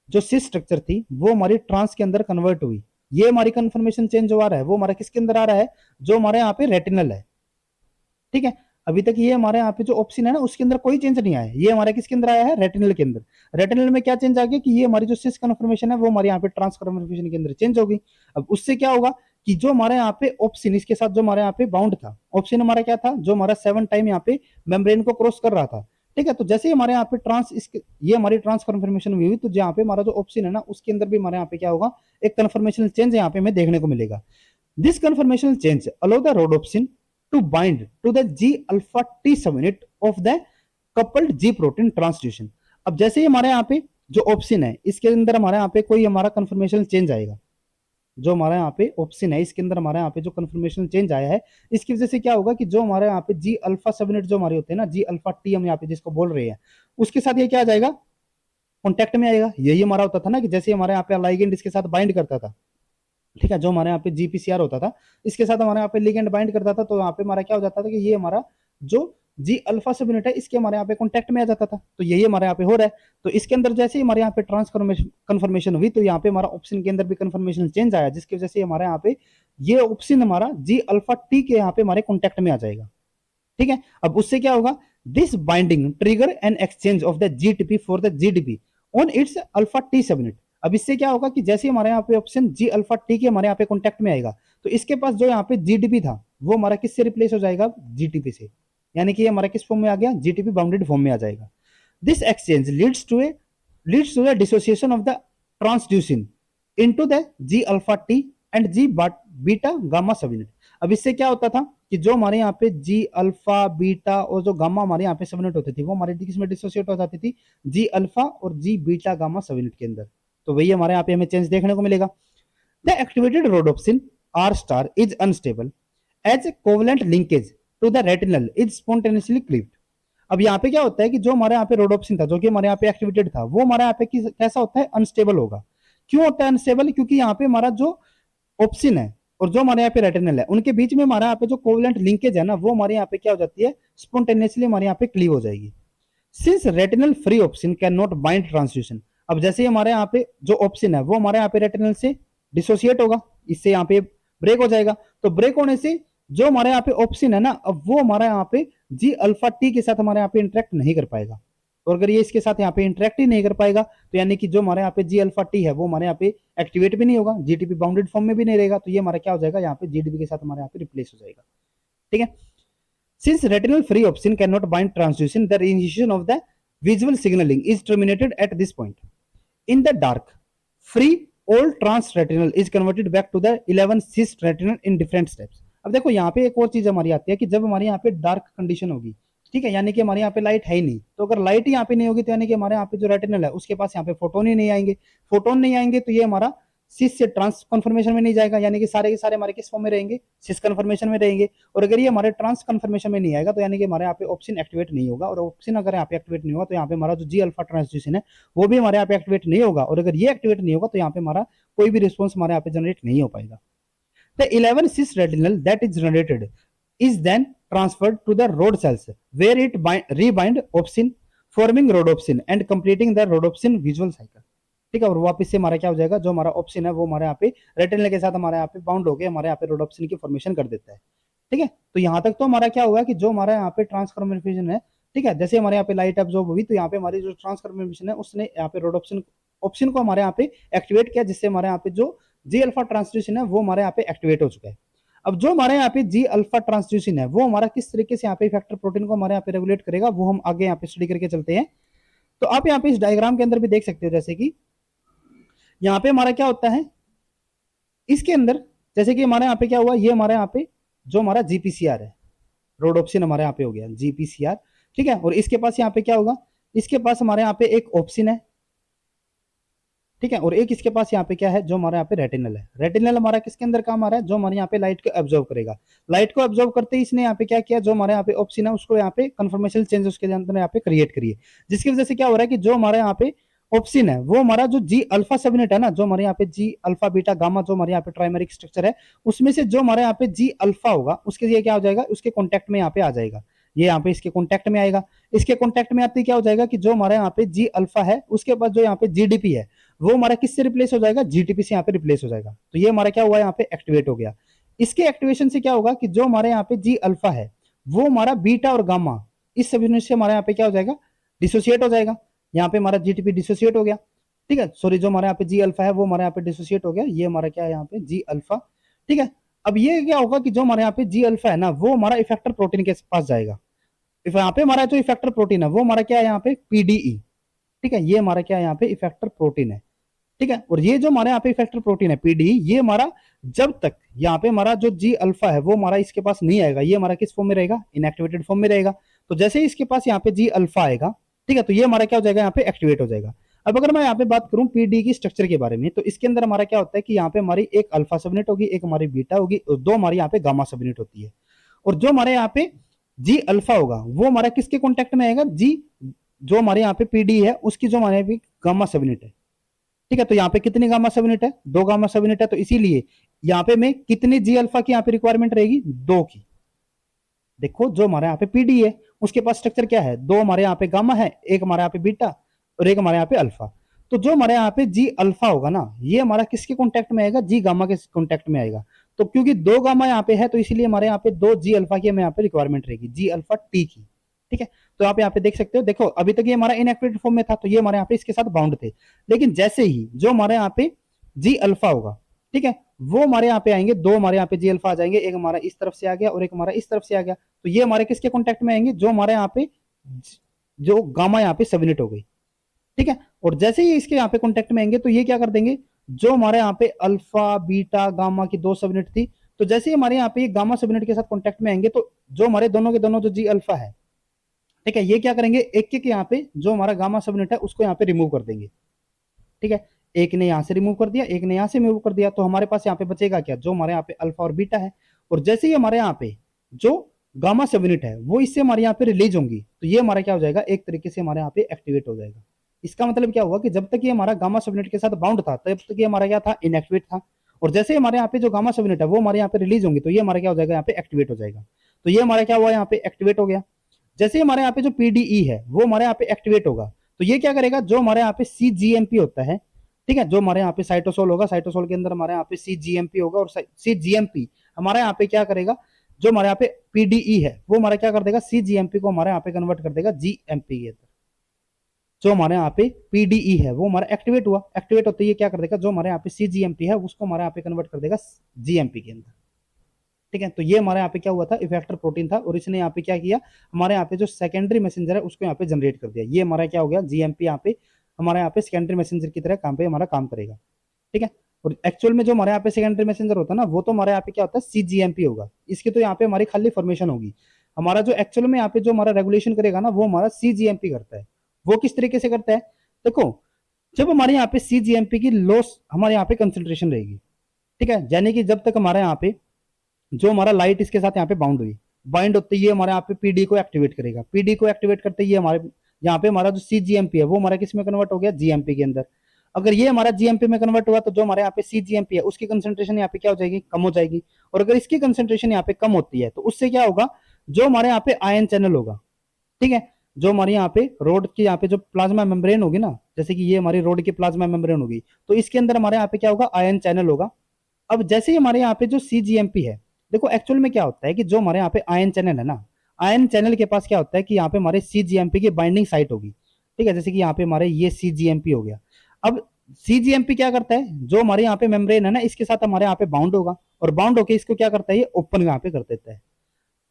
जो सिस स्ट्रक्चर थी, वो हमारी ट्रांस के अंदर कन्वर्ट हुई, ये हमारी कन्फर्मेशन चेंज जो आ रहा है, वो हमारा किसके अंदर आ रहा है, जो हमारे यहाँ पे रेटिनल है। ठीक है, अभी तक ये हमारे यहाँ पे जो ऑप्शन है ना, उसके अंदर कोई चेंज नहीं आया, ये हमारे किसके अंदर आया है, रेटिनल के अंदर। रेटिनल में क्या चेंज आ गया कि ये हमारी जो सिस कन्फर्मेशन है, वो हमारे यहाँ पे ट्रांस कन्फर्मेशन के अंदर चेंज होगी। अब उससे क्या होगा कि जो हमारे यहाँ पे ऑप्शन, इसके साथ जो हमारे यहाँ पे बाउंड था, ऑप्शन हमारा क्या था, जो हमारा 7 टाइम यहाँ पे मेम्ब्रेन को क्रॉस कर रहा था। ठीक है, तो जैसे ही हमारे यहाँ पे ये हमारी ट्रांस कन्फर्मेशन हुई, तो यहाँ पे हमारा जो ऑप्शन है ना, उसके अंदर भी हमारे यहाँ पे क्या होगा, एक कन्फर्मेशन चेंज यहाँ पे हमें देखने को मिलेगा। This conformation change allow the rhodopsin to bind to the G alpha T subunit of the coupled G protein transduction। अब जैसे ही हमारे यहाँ पे जो ऑप्शन है, इसके अंदर हमारे यहाँ पे कोई हमारा कंफर्मेशन चेंज आएगा, जो हमारे यहाँ पे ऑप्शन है, इसके अंदर हमारे यहाँ पे जो कंफर्मेशन चेंज आया है, इसकी वजह से क्या होगा कि जो हमारे यहाँ पे जी अल्फा सबनेट जो हमारे होते हैं ना, जी अल्फा टी हम यहाँ पे जिसको बोल रहे हैं, उसके साथ ये क्या आ जाएगा, कॉन्टेक्ट में आएगा। यही हमारा होता था ना कि जैसे हमारे यहाँ पे लाइगेंड इसके साथ बाइंड करता था, ठीक है, जो हमारे यहाँ पे जीपीसीआर होता था, इसके साथ हमारे यहाँ पे लिगेंड बाइंड करता था, तो यहाँ पे हमारा क्या हो जाता था कि ये हमारा जो जी अल्फा सब यूनिट है, इसके हमारे यहाँ पे कॉन्टेक्ट में आ जाता था। तो यही हमारे यहाँ पे हो रहा है। तो इसके अंदर जैसे ही हमारे यहाँ पे ट्रांसफॉर्मेशन कन्फर्मेशन हुई, तो यहाँ पे हमारा ऑप्शन के अंदर भी कन्फर्मेशन चेंज आया, जिसकी वजह से हमारे यहाँ पे ये ऑप्शन हमारा जी अल्फा टी के यहाँ पे हमारे कॉन्टेक्ट में आ जाएगा। ठीक है, अब उससे क्या होगा, this binding trigger an exchange of the GTP for the GDP on it's alpha T subnet. अब इससे क्या होगा कि जैसे हमारे यहाँ पे ऑप्शन जी अल्फा टी के हमारे यहाँ पे कॉन्टेक्ट में आएगा, तो इसके पास जो यहाँ पे जीडीपी था वो हमारा किससे रिप्लेस हो जाएगा, जीटीपी से। यानी कि हमारा किस फॉर्म में आ गया, जीटीपी बाउंडेड फॉर्म में आ जाएगा। This exchange leads to the dissociation of the transducin into the G alpha T and G beta gamma subunit. अब इससे क्या होता था कि जो हमारे यहाँ पे जी अल्फा बीटा और जो गामा हमारे यहाँ पे सबयूनिट होते थे, वो हमारे किसमें डिसोसिएट हो जाती थी, जी अल्फा और जी बीटा गामा सबयूनिट के अंदर। तो वही हमारे यहाँ पे हमें चेंज देखने को मिलेगा। The activated rhodopsin R star is unstable as covalent linkage to the retinal is spontaneously cleaved. अब यहाँ पे क्या होता है कि जो हमारे यहाँ पे रोडोप्सिन था, जो कि हमारे यहाँ पे एक्टिवेटेड था, वो हमारे यहाँ पे कैसा होता है, अनस्टेबल होगा। क्यों होता है अनस्टेबल, क्योंकि यहाँ पे हमारा जो ऑप्शन है और जो हमारे यहाँ पे रेटिनल है, उनके बीच में हमारे यहाँ पे जो कोवलेंट लिंकेज है ना, वो हमारे यहाँ पे क्या हो जाती है, स्पॉन्टेनियसली हमारे यहाँ पे क्लीव हो जाएगी। Since retinal free opsin can not bind transduction. अब जैसे हमारे यहाँ पे जो ऑप्शन है वो हमारे यहाँ पे रेटिनल से डिसोसिएट होगा, इससे यहाँ पे ब्रेक हो जाएगा। तो ब्रेक होने से जो हमारे यहाँ पे ऑप्शन है ना, अब वो हमारे यहाँ पे जी अल्फा टी के साथ हमारे यहाँ पे इंटरेक्ट नहीं कर पाएगा। और अगर ये इसके साथ यहाँ पे इंटरेक्ट ही नहीं कर पाएगा, तो यानी कि जो हमारे यहाँ पे जी अल्फा टी है वो हमारे यहाँ पे एक्टिवेट भी नहीं होगा, जीटीपी बाउंडेड फॉर्म में भी नहीं रहेगा। तो ये हमारा क्या हो जाएगा, यहाँ पे जीडीपी के साथ हमारे यहाँ पे रिप्लेस हो जाएगा। ठीक है, since retinal free option cannot bind transduction, the initiation of the visual signaling is terminated at this point. In the dark, free all trans retinal is converted back to the 11 cis retinal in different steps. अब देखो यहाँ पे एक और चीज हमारी आती है कि जब हमारे यहाँ पे डार्क कंडीशन होगी, ठीक है, यानी कि हमारे यहाँ पे लाइट है ही नहीं, तो अगर लाइट यहाँ पे नहीं होगी, तो यानी कि हमारे यहाँ पे जो रेटिनल है उसके पास यहाँ पे फोटोन ही नहीं आएंगे। फोटोन नहीं आएंगे तो ये हमारा सिस से ट्रांस कन्फर्मेशन में नहीं जाएगा, यानी कि सारे के सारे हमारे किस फॉर्म में रहेंगे, सिस कन्फर्मेशन में रहेंगे। और अगर ये हमारे ट्रांस कन्फर्मेशन में नहीं आएगा, तो यानी कि हमारे यहाँ पे ऑप्शन एक्टिवेट नहीं होगा। और ऑप्शन अगर यहाँ पे एक्टिवेट नहीं होगा, तो यहाँ पे हमारा जो जी अल्फा ट्रांसड्यूशन है वो भी हमारे यहाँ पे एक्टिवेट नहीं होगा। और अगर ये एक्टिवेट नहीं होगा, तो यहाँ पे हमारा कोई भी रिस्पॉन्स हमारे यहाँ पे जनरेट नहीं हो पाएगा। The 11 cis retinal that is generated is then transferred to the rod cells where it rebind opsin forming rhodopsin and completing the rhodopsin visual cycle। ठीक है, और वापस से हमारा क्या हो जाएगा, जो हमारा ऑप्शन है वो हमारे यहाँ पे रेटिनल के साथ हमारे यहाँ पे बाउंड हो गए, हमारे यहाँ पे रोडोप्सिन की फॉर्मेशन कर देता है। ठीक है, तो यहाँ तक तो हमारा क्या होगा कि जो हमारा यहाँ पे ट्रांसफॉर्मेशन है, ठीक है, जैसे हमारे यहाँ पे लाइट एब्जॉर्ब हुई, तो यहाँ पे हमारी जो ट्रांसफॉर्मेशन है उसने यहाँ पे रोडोप्सिन ऑप्शन को हमारे यहाँ पे एक्टिवेट किया, जिससे हमारे यहाँ पे जो जी अल्फा ट्रांसड्यूशन है वो हमारे यहाँ पे एक्टिवेट हो चुका है। अब जो हमारे यहाँ पे जी अल्फा ट्रांसड्यूशन है वो हमारा किस तरीके से यहाँ पे इफेक्टर प्रोटीन को हमारे यहाँ पे रेगुलेट करेगा, वो हम आगे यहाँ पे स्टडी करके चलते हैं। तो आप यहाँ पे इस डायग्राम के अंदर भी देख सकते हो, जैसे कि यहाँ पे हमारा क्या होता है, इसके अंदर जैसे कि हमारे यहाँ पे क्या हुआ, ये हमारे यहाँ पे जो हमारा जीपीसीआर है, रोडोप्सिन हमारे यहाँ पे हो गया जीपीसीआर। ठीक है, और इसके पास यहाँ पे क्या होगा, इसके पास हमारे यहाँ पे एक ऑप्शन है, ठीक है, और एक इसके पास यहाँ पे क्या है, जो हमारे यहाँ पे रेटिनल है। रेटिनल हमारा किसके अंदर काम आ रहा है, जो हमारे यहाँ पे लाइट को एब्जॉर्ब करेगा। लाइट को एब्जॉर्ब करते ही इसने यहाँ पे क्या किया, जो हमारे यहाँ पे ऑप्शन है उसको यहाँ पे कन्फर्मेशन चेंज उसके अंदर यहाँ पे क्रिएट करिए, जिसकी वजह से क्या हो रहा है कि जो हमारे यहाँ पे ऑप्शन है वो हमारा जो जी अल्फा सबनेट है ना, जो हमारे यहाँ पे जी अल्फा बीटा गामा जो हमारे यहाँ पे ट्राइमेरिक स्ट्रक्चर है, उसमें से जो हमारे यहाँ पे जी अल्फा होगा उसके लिए क्या हो जाएगा, उसके कॉन्टेक्ट में यहाँ पे आ जाएगा। ये यहाँ पे इसके कॉन्टेक्ट में आएगा। इसके कॉन्टेक्ट में आते ही क्या हो जाएगा कि जो हमारे यहाँ पे जी अल्फा है उसके पास जो यहाँ पे जीडीपी है वो हमारा किससे रिप्लेस हो जाएगा, जीटीपी से यहाँ पे रिप्लेस हो जाएगा। तो ये हमारा क्या हुआ, यहाँ पे एक्टिवेट हो गया। इसके एक्टिवेशन से क्या होगा कि जो हमारे यहाँ पे जी अल्फा है वो हमारा बीटा और गामा इस सभी से हमारे यहाँ पे क्या हो जाएगा, डिसोसिएट हो जाएगा। यहाँ पे हमारा जीटीपी डिसोसिएट हो गया। ठीक है, सॉरी, जो हमारे यहाँ पे जी अल्फा है वो हमारे यहाँ पे डिसोसिएट हो गया। ये हमारा क्या है यहाँ पे जी अल्फा। ठीक है, अब ये क्या होगा कि जो हमारे यहाँ पे जी अल्फा है ना वो हमारा इफेक्टर प्रोटीन के पास जाएगा। यहाँ पे हमारा जो इफेक्टर प्रोटीन है वो हमारा क्या है यहाँ पे पीडीई। ठीक है, ये हमारा क्या है यहाँ पे इफेक्टर प्रोटीन है। ठीक है, और ये जो हमारे यहाँ पे इफेक्टर प्रोटीन है पीडीई, ये हमारा जब तक यहाँ पे हमारा जो जी अल्फा है वो हमारा इसके पास नहीं आएगा, ये हमारा किस फॉर्म में रहेगा, इनएक्टिवेटेड फॉर्म में रहेगा। तो जैसे ही इसके पास यहाँ पे जी अल्फा आएगा, ठीक है, तो ये हमारा क्या हो जाएगा, यहाँ पे एक्टिवेट हो जाएगा। अब अगर मैं यहाँ पे बात करूं पीडी की स्ट्रक्चर के बारे में, तो इसके अंदर हमारा क्या होता है कि यहाँ पे हमारी एक अल्फा सबनेट होगी, एक हमारी बीटा होगी, और दो हमारी यहाँ पे गामा सबनेट होती है। और जो हमारे यहाँ पे जी अल्फा होगा वो हमारा किसके कॉन्टेक्ट में आएगा, जी जो हमारे यहाँ पे पीडी है उसकी जो हमारे भी गामा सबनेट है। ठीक है, तो यहाँ पे कितनी गामा सबनेट है, दो गामा सबनेट है, तो इसीलिए यहाँ पे मैं कितनी जी अल्फा की यहाँ पे रिक्वायरमेंट रहेगी, दो की। देखो जो हमारे यहाँ पे पीडी है उसके पास स्ट्रक्चर क्या है, दो हमारे यहाँ पे गामा है, एक हमारे यहाँ पे बीटा और एक हमारे यहाँ पे अल्फा। तो जो हमारे यहाँ पे जी अल्फा होगा ना, ये हमारा किसके कॉन्टेक्ट में आएगा, जी गामा के कॉन्टेक्ट में आएगा। तो क्योंकि दो गामा यहाँ पे है तो इसलिए हमारे यहाँ पे दो जी अल्फा की हमें यहाँ पे रिक्वायरमेंट रहेगी, जी अल्फा टी की। ठीक है, तो आप यहाँ पे देख सकते हो, देखो अभी तक ये हमारा इनएक्टिवेटेड फॉर्म में था, तो ये हमारे यहाँ पे इसके साथ बाउंड थे। लेकिन जैसे ही जो हमारे यहाँ पे जी अल्फा होगा, ठीक है, वो हमारे यहाँ पे आएंगे, दो हमारे यहाँ पे जी अल्फा आ जाएंगे, एक हमारा इस तरफ से आ गया और एक हमारा इस तरफ से आ गया। तो ये हमारे किसके कॉन्टेक्ट में आएंगे, जो हमारे यहाँ पे जो गामा यहाँ पे सबनेट हो गई। ठीक है, और जैसे ही इसके यहाँ पे कॉन्टेक्ट में आएंगे तो ये क्या कर देंगे, जो हमारे यहाँ पे अल्फा बीटा गामा की दो सबनेट थी, तो जैसे ही हमारे यहाँ पे गामा सबनेट के साथ कॉन्टेक्ट में आएंगे तो जो हमारे दोनों के दोनों जो जी अल्फा है, ठीक है, ये क्या करेंगे, एक एक यहाँ पे जो हमारा गामा सबनेट है उसको यहाँ पे रिमूव कर देंगे। ठीक है, एक ने यहाँ से रिमूव कर दिया, एक ने यहाँ से रिमूव कर दिया, तो हमारे पास यहाँ पे बचेगा क्या, जो हमारे यहाँ पे अल्फा और बीटा है। और जैसे ही हमारे यहाँ पे जो गामा सबनेट है वो इससे हमारे यहाँ पे रिलीज होंगी, तो ये हमारा क्या हो जाएगा, एक तरीके से हमारे यहाँ पे एक्टिवेट हो जाएगा। इसका मतलब क्या हुआ कि जब तक ये हमारा गामा सबनेट के साथ बाउंड था तब तक ये हमारा क्या था, इनएक्टिवेट था। और जैसे हमारे यहाँ पे जो गामा सबनेट है वो हमारे यहाँ पे रिलीज होंगी, तो ये हमारा क्या हो जाएगा, यहाँ पे एक्टिवेट हो जाएगा। तो ये हमारा क्या हुआ, यहाँ पे एक्टिवेट हो गया। जैसे हमारे यहाँ पे जो पीडीई है वो हमारे यहाँ पे एक्टिवेट होगा, तो ये क्या करेगा, जो हमारे यहाँ पे सीजीएमपी होता है, ठीक है, जो हमारे यहाँ पे साइटोसोल होगा, साइटोसोल के अंदर हमारे यहाँ पे सीजीएमपी होगा, और सीजीएमपी हमारे यहाँ पे क्या करेगा, जो हमारे यहाँ पे पीडीई है वो हमारा क्या कर देगा, सीजीएमपी को हमारे यहाँ पे कन्वर्ट कर देगा जीएमपी के अंदर। जो हमारे यहाँ पे पीडीई है वो हमारा एक्टिवेट हुआ, एक्टिवेट होते ही क्या कर देगा, जो हमारे यहाँ पे सीजीएमपी है उसको हमारे यहाँ पे कन्वर्ट कर देगा जीएमपी के अंदर। ठीक है, तो ये हमारे यहाँ पे क्या हुआ था, इफेक्टर प्रोटीन था, और इसने यहाँ पे क्या किया, हमारे यहाँ पे जो सेकेंडरी मैसेंजर है उसको यहाँ पे जनरेट कर दिया। ये हमारा क्या हो गया, जीएमपी यहाँ पे हमारे यहाँ पे सेकेंडरी मैसेंजर की तरह काम पे हमारा काम करेगा। ठीक है, और एक्चुअल में जो हमारे यहाँ पे सेकेंडरी मैसेंजर होता है ना, वो तो हमारे यहाँ पे क्या होता है, सीजीएमपी होगा। इसकी तो यहाँ पे हमारी खाली फॉर्मेशन होगी। हमारा जो एक्चुअल में यहाँ पे जो हमारा रेगुलेशन करेगा ना, वो हमारा सीजीएमपी करता है। वो किस तरीके से करता है, देखो जब हमारे यहाँ पे सीजीएमपी की लॉस हमारे यहाँ पे कंसेंट्रेशन रहेगी, ठीक है, यानी कि जब तक हमारे यहाँ पे जो हमारा लाइट इसके साथ यहाँ पे बाउंड हुई, बाइंड होते ही हमारे यहाँ पे पीडी को एक्टिवेट करेगा, पीडी को एक्टिवेट करते ही हमारे यहाँ पे हमारा जो सीजीएमपी है वो हमारा किस में कन्वर्ट हो गया, जीएमपी के अंदर। अगर ये हमारा जीएमपी में कन्वर्ट हुआ तो जो हमारे यहाँ पे सीजीएमपी है उसकी कंसेंट्रेशन यहाँ पे क्या हो जाएगी, कम हो जाएगी। और अगर इसकी कंसेंट्रेशन यहाँ पे कम होती है तो उससे क्या होगा, जो हमारे यहाँ पे आयन चैनल होगा, ठीक है, जो हमारे यहाँ पे रोड की यहाँ पे जो प्लाज्मा मेम्ब्रेन होगी ना, जैसे कि ये हमारी रोड की प्लाज्मा मेम्ब्रेन होगी, तो इसके अंदर हमारे यहाँ पे क्या होगा, आयन चैनल होगा। अब जैसे ही हमारे यहाँ पे जो सीजीएमपी है, देखो एक्चुअल में क्या होता है कि जो हमारे यहाँ पे आयन चैनल है ना, आयन चैनल के पास क्या होता है कि यहाँ पे हमारे सीजीएमपी की बाइंडिंग साइट होगी। ठीक है, जैसे कि यहाँ पे हमारे ये सीजीएमपी हो गया। अब सीजीएमपी क्या करता है, जो हमारे यहाँ पे मेम्ब्रेन है ना इसके साथ हमारे यहाँ पे बाउंड होगा, और बाउंड होकर इसको क्या करता है, ये ओपन यहाँ पे कर देता है।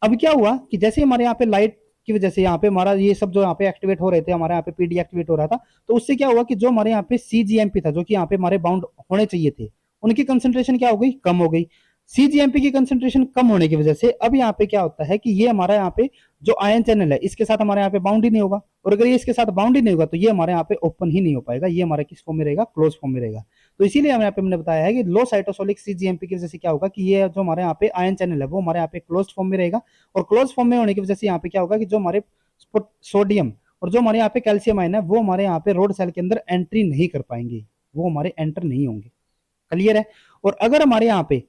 अब क्या हुआ कि जैसे हमारे यहाँ पे लाइट की वजह से यहाँ पे हमारा ये सब जो यहाँ पे एक्टिवेट हो रहे थे, हमारे यहाँ पे पीडी एक्टिवेट हो रहा था, तो उससे क्या हुआ कि जो हमारे यहाँ पे सीजीएमपी था, जो कि यहाँ पे हमारे बाउंड होने चाहिए थे, उनकी कंसेंट्रेशन क्या हो गई, कम हो गई। सीजीएमपी की कंसेंट्रेशन कम होने की वजह से अब यहाँ पे क्या होता है कि ये हमारा यहाँ पे जो आयन चैनल है इसके साथ हमारे यहाँ पे बाउंड ही नहीं होगा, और अगर ये इसके साथ बाउंड ही नहीं होगा तो ये हमारे यहाँ पे ओपन ही नहीं हो पाएगा, ये हमारा किस फॉर्म में रहेगा, क्लोज फॉर्म में रहेगा। तो इसीलिए हमें यहाँ पे हमने बताया है कि लो साइटोसोलिक सीजीएमपी की वजह से क्या होगा कि ये जो हमारे यहाँ पे आयन चैनल है वो हमारे यहाँ पे क्लोज फॉर्म में रहेगा, और क्लोज फॉर्म में होने की वजह से यहाँ पे क्या होगा कि जो हमारे सोडियम और जो हमारे यहाँ पे कैल्शियम आयन है वो हमारे यहाँ पे रोड सेल के अंदर एंट्री नहीं कर पाएंगे, वो हमारे एंटर नहीं होंगे। क्लियर है। और अगर हमारे यहाँ पे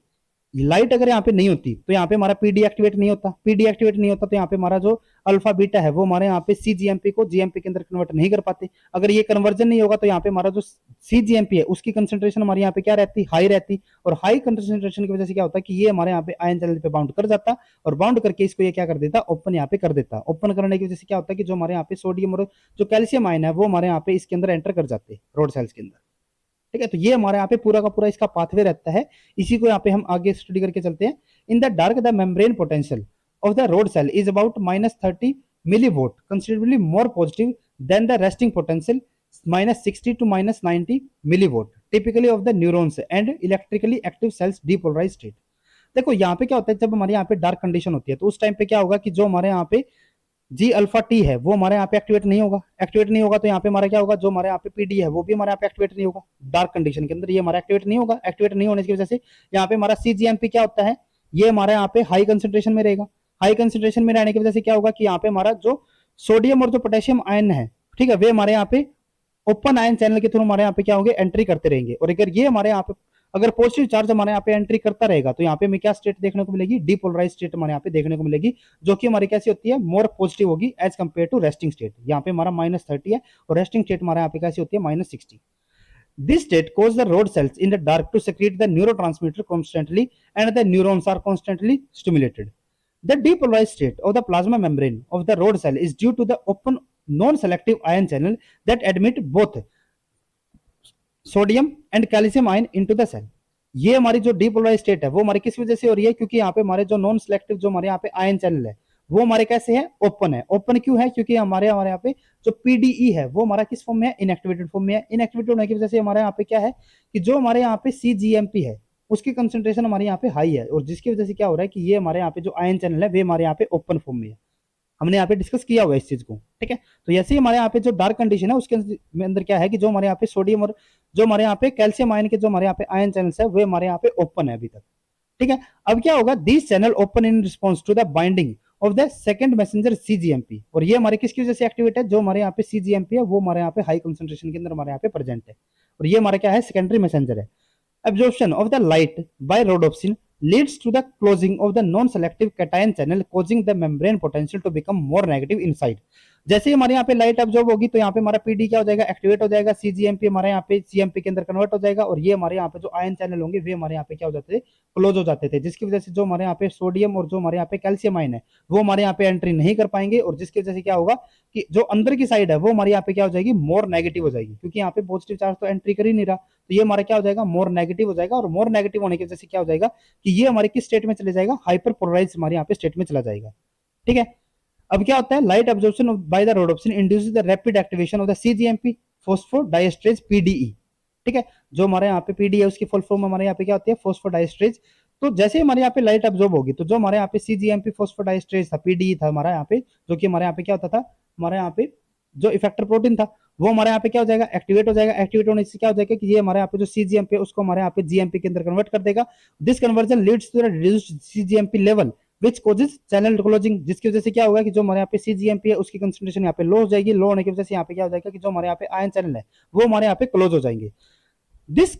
लाइट अगर यहाँ पे नहीं होती तो यहाँ पे हमारा पीडी एक्टिवेट नहीं होता, पीडी एक्टिवेट नहीं होता तो यहाँ पे हमारा जो अल्फा बीटा है वो हमारे यहाँ पे सीजीएमपी को जीएमपी के अंदर कन्वर्ट नहीं कर पाते। अगर ये कन्वर्जन नहीं होगा तो यहाँ पे हमारा जो सीजीएमपी है उसकी कंसेंट्रेशन हमारे यहाँ पे क्या रहती, हाई रहती, और हाई कंसेंट्रेशन की वजह से क्या होता है कि ये हमारे यहाँ पे आयन चैनल पे बाउंड कर जाता, और बाउंड करके इसको ये क्या कर देता, ओपन यहाँ पे कर देता। ओपन करने की वजह से क्या होता है कि जो हमारे यहाँ पे सोडियम और जो कैल्शियम आयन है वो हमारे यहाँ पे इसके अंदर एंटर कर जाते हैं रोड सेल्स के अंदर। ठीक है, तो ये हमारे यहाँ पे पूरा का पूरा इसका पाथवे रहता है। इसी को यहाँ पे हम आगे स्टडी करके चलते हैं। In the dark the membrane potential of the rod cell is about -30 millivolt, considerably more positive than the resting potential -60 to -90 millivolt, typically of the neurons and electrically active cells depolarized state। देखो यहाँ पे क्या होता है, जब हमारे यहाँ पे डार्क कंडीशन होती है तो उस टाइम पे क्या होगा कि जो हमारे यहाँ पे जी अल्फा टी है वो हमारे यहाँ पे एक्टिवेट नहीं होगा, एक्टिवेट नहीं होगा तो यहाँ पे हमारा क्या होगा, जो हमारे यहाँ पे पीडी है वो भी हमारे यहाँ पे एक्टिवेट नहीं होगा। डार्क कंडीशन के अंदर ये हमारा एक्टिवेट नहीं होगा, एक्टिवेट नहीं होने की वजह से यहाँ पे हमारा सीजीएमपी क्या होता है, ये हमारे यहाँ पे हाई कंसेंट्रेशन में रहेगा। हाई कंसेंट्रेशन में रहने की वजह से क्या होगा कि यहाँ पे हमारा जो सोडियम और जो पोटेशियम आयन है, ठीक है, वे हमारे यहाँ पे ओपन आयन चैनल के थ्रू हमारे यहाँ पे क्या होंगे, एंट्री करते रहेंगे। और अगर ये हमारे यहाँ पे अगर पॉजिटिव चार्ज हमारे यहाँ पे एंट्री करता रहेगा तो यहाँ पे हमें क्या स्टेट देखने को मिलेगी, डीपोलराइज स्टेट हमारे यहाँ पे देखने को मिलेगी, जो कि हमारी कैसी होती है, मोर पॉजिटिव होगी as compare to resting state. यहाँ पे हमारा -30 है और रेस्टिंग स्टेट हमारे यहाँ पे कैसी होती है, -60। This state causes the rod cells in the dark to secrete the neurotransmitter constantly and the neurons are constantly stimulated. The depolarized state of the plasma membrane of the rod cell is due to the open non-selective ion channel that admit both sodium and calcium ion into the cell. ये हमारी जो depolarise state है वो हमारी किस वजह से हो रही है, क्योंकि यहाँ पे हमारे जो नॉन सिलेक्टिव जो हमारे यहाँ पे आयन चैनल है वो हमारे कैसे है, ओपन है। ओपन क्यों है, क्योंकि हमारे यहाँ पे जो पीडीई है वो हमारा किस फॉर्म में है, इनएक्टिवेटेड फॉर्म में है। इनएक्टिवेटेड होने की वजह से हमारे यहाँ पे क्या है कि जो हमारे यहाँ पे सीजीएमपी है उसकी कंसेंट्रेशन हमारे यहाँ पे हाई है, और जिसकी वजह से क्या हो रहा है कि ये हमारे यहाँ पे जो आयन चैनल है वे हमारे यहाँ पे ओपन फॉर्म में है। हमने यहाँ पे डिस्कस किया हुआ है इस चीज को, ठीक है। तो ऐसे ही हमारे यहाँ पे जो डार्क कंडीशन है उसके अंदर क्या है कि जो हमारे यहाँ पे सोडियम और जो हमारे यहाँ पे कैल्शियम आयन के जो हमारे यहाँ पे आयन चैनल्स है वे हमारे यहाँ पे ओपन है अभी तक, ठीक है। अब क्या होगा, this channel open in response to the binding of the second messenger CGMP, और ये हमारे किसकी वजह से एक्टिवेट है, जो हमारे यहाँ पे सीजीएमपी है वो हमारे यहाँ पे हाई कंसेंट्रेशन के अंदर हमारे यहाँ पे प्रेजेंट है, और ये हमारा क्या है, सेकेंडरी मैसेंजर है। Absorption of the light by rhodopsin leads to the closing of the non-selective cation channel, causing the membrane potential to become more negative inside. जैसे ही हमारे यहाँ पे लाइट अब्जॉर्ब होगी तो यहाँ पे हमारा पीडी क्या हो जाएगा, एक्टिवेट हो जाएगा, सीजीएमपी हमारे यहाँ पे सीएमपी के अंदर कन्वर्ट हो जाएगा, और ये हमारे यहाँ पे जो आयन चैनल होंगे वे हमारे यहाँ पे क्या हो जाते थे, क्लोज हो जाते थे, जिसकी वजह से जो हमारे यहाँ पे सोडियम और जो हमारे यहाँ पे कैल्शियम आयन है वो हमारे यहाँ पे एंट्री नहीं कर पाएंगे, और जिसकी वजह से क्या होगा कि जो अंदर की साइड है वो हमारे यहाँ पे क्या हो जाएगी, मोर नेगेटिव हो जाएगी, क्योंकि यहाँ पे पॉजिटिव चार्ज तो एंट्री कर ही नहीं रहा, तो ये हमारा क्या हो जाएगा, मोर नेगेटिव हो जाएगा, और मोर नेगेटिव होने की वजह से क्या हो जाएगा कि ये हमारे किस स्टेट में चले जाएगा, हाइपर पोलराइज हमारे यहाँ पे स्टेट में चला जाएगा, ठीक है। अब क्या होता है, light absorption by the rhodopsin induces the rapid activation of the cGMP phosphodiesterase PDE, ठीक है। जो हमारे यहाँ पे पीडी है उसकी फुल फॉर्म हमारे यहाँ पे क्या होती है, फॉस्फोडाइएस्ट्रेज। तो जैसे हमारे यहाँ पे लाइट एब्जॉर्ब होगी तो जो हमारे यहाँ पे सीजीएमपी फॉस्फोडाइएस्ट्रेज था, पीडीई था हमारा यहाँ पे, जो कि हमारे यहाँ पे क्या होता था, हमारे यहाँ पे जो इफेक्टर प्रोटीन था वो हमारे यहाँ पे क्या हो जाएगा, एक्टिवेट हो जाएगा। एक्टिवेट होने से क्या हो जाएगा कि ये हमारे यहाँ पे जो सीजीएमपी है उसको हमारे यहाँ पे जीएमपी के अंदर कन्वर्ट कर देगा। This conversion leads to reduced CGMP level which causes channel closing, जिसकी वजह से क्या होगा कि जो हमारे यहाँ पे सीजीएमपी है उसकी कंसंट्रेशन यहाँ पे लो हो जाएगी। लो होने की वजह से यहाँ पे क्या हो जाएगा कि जो हमारे यहाँ पे आयन चैनल है वो हमारे यहाँ पे क्लोज हो जाएंगे। This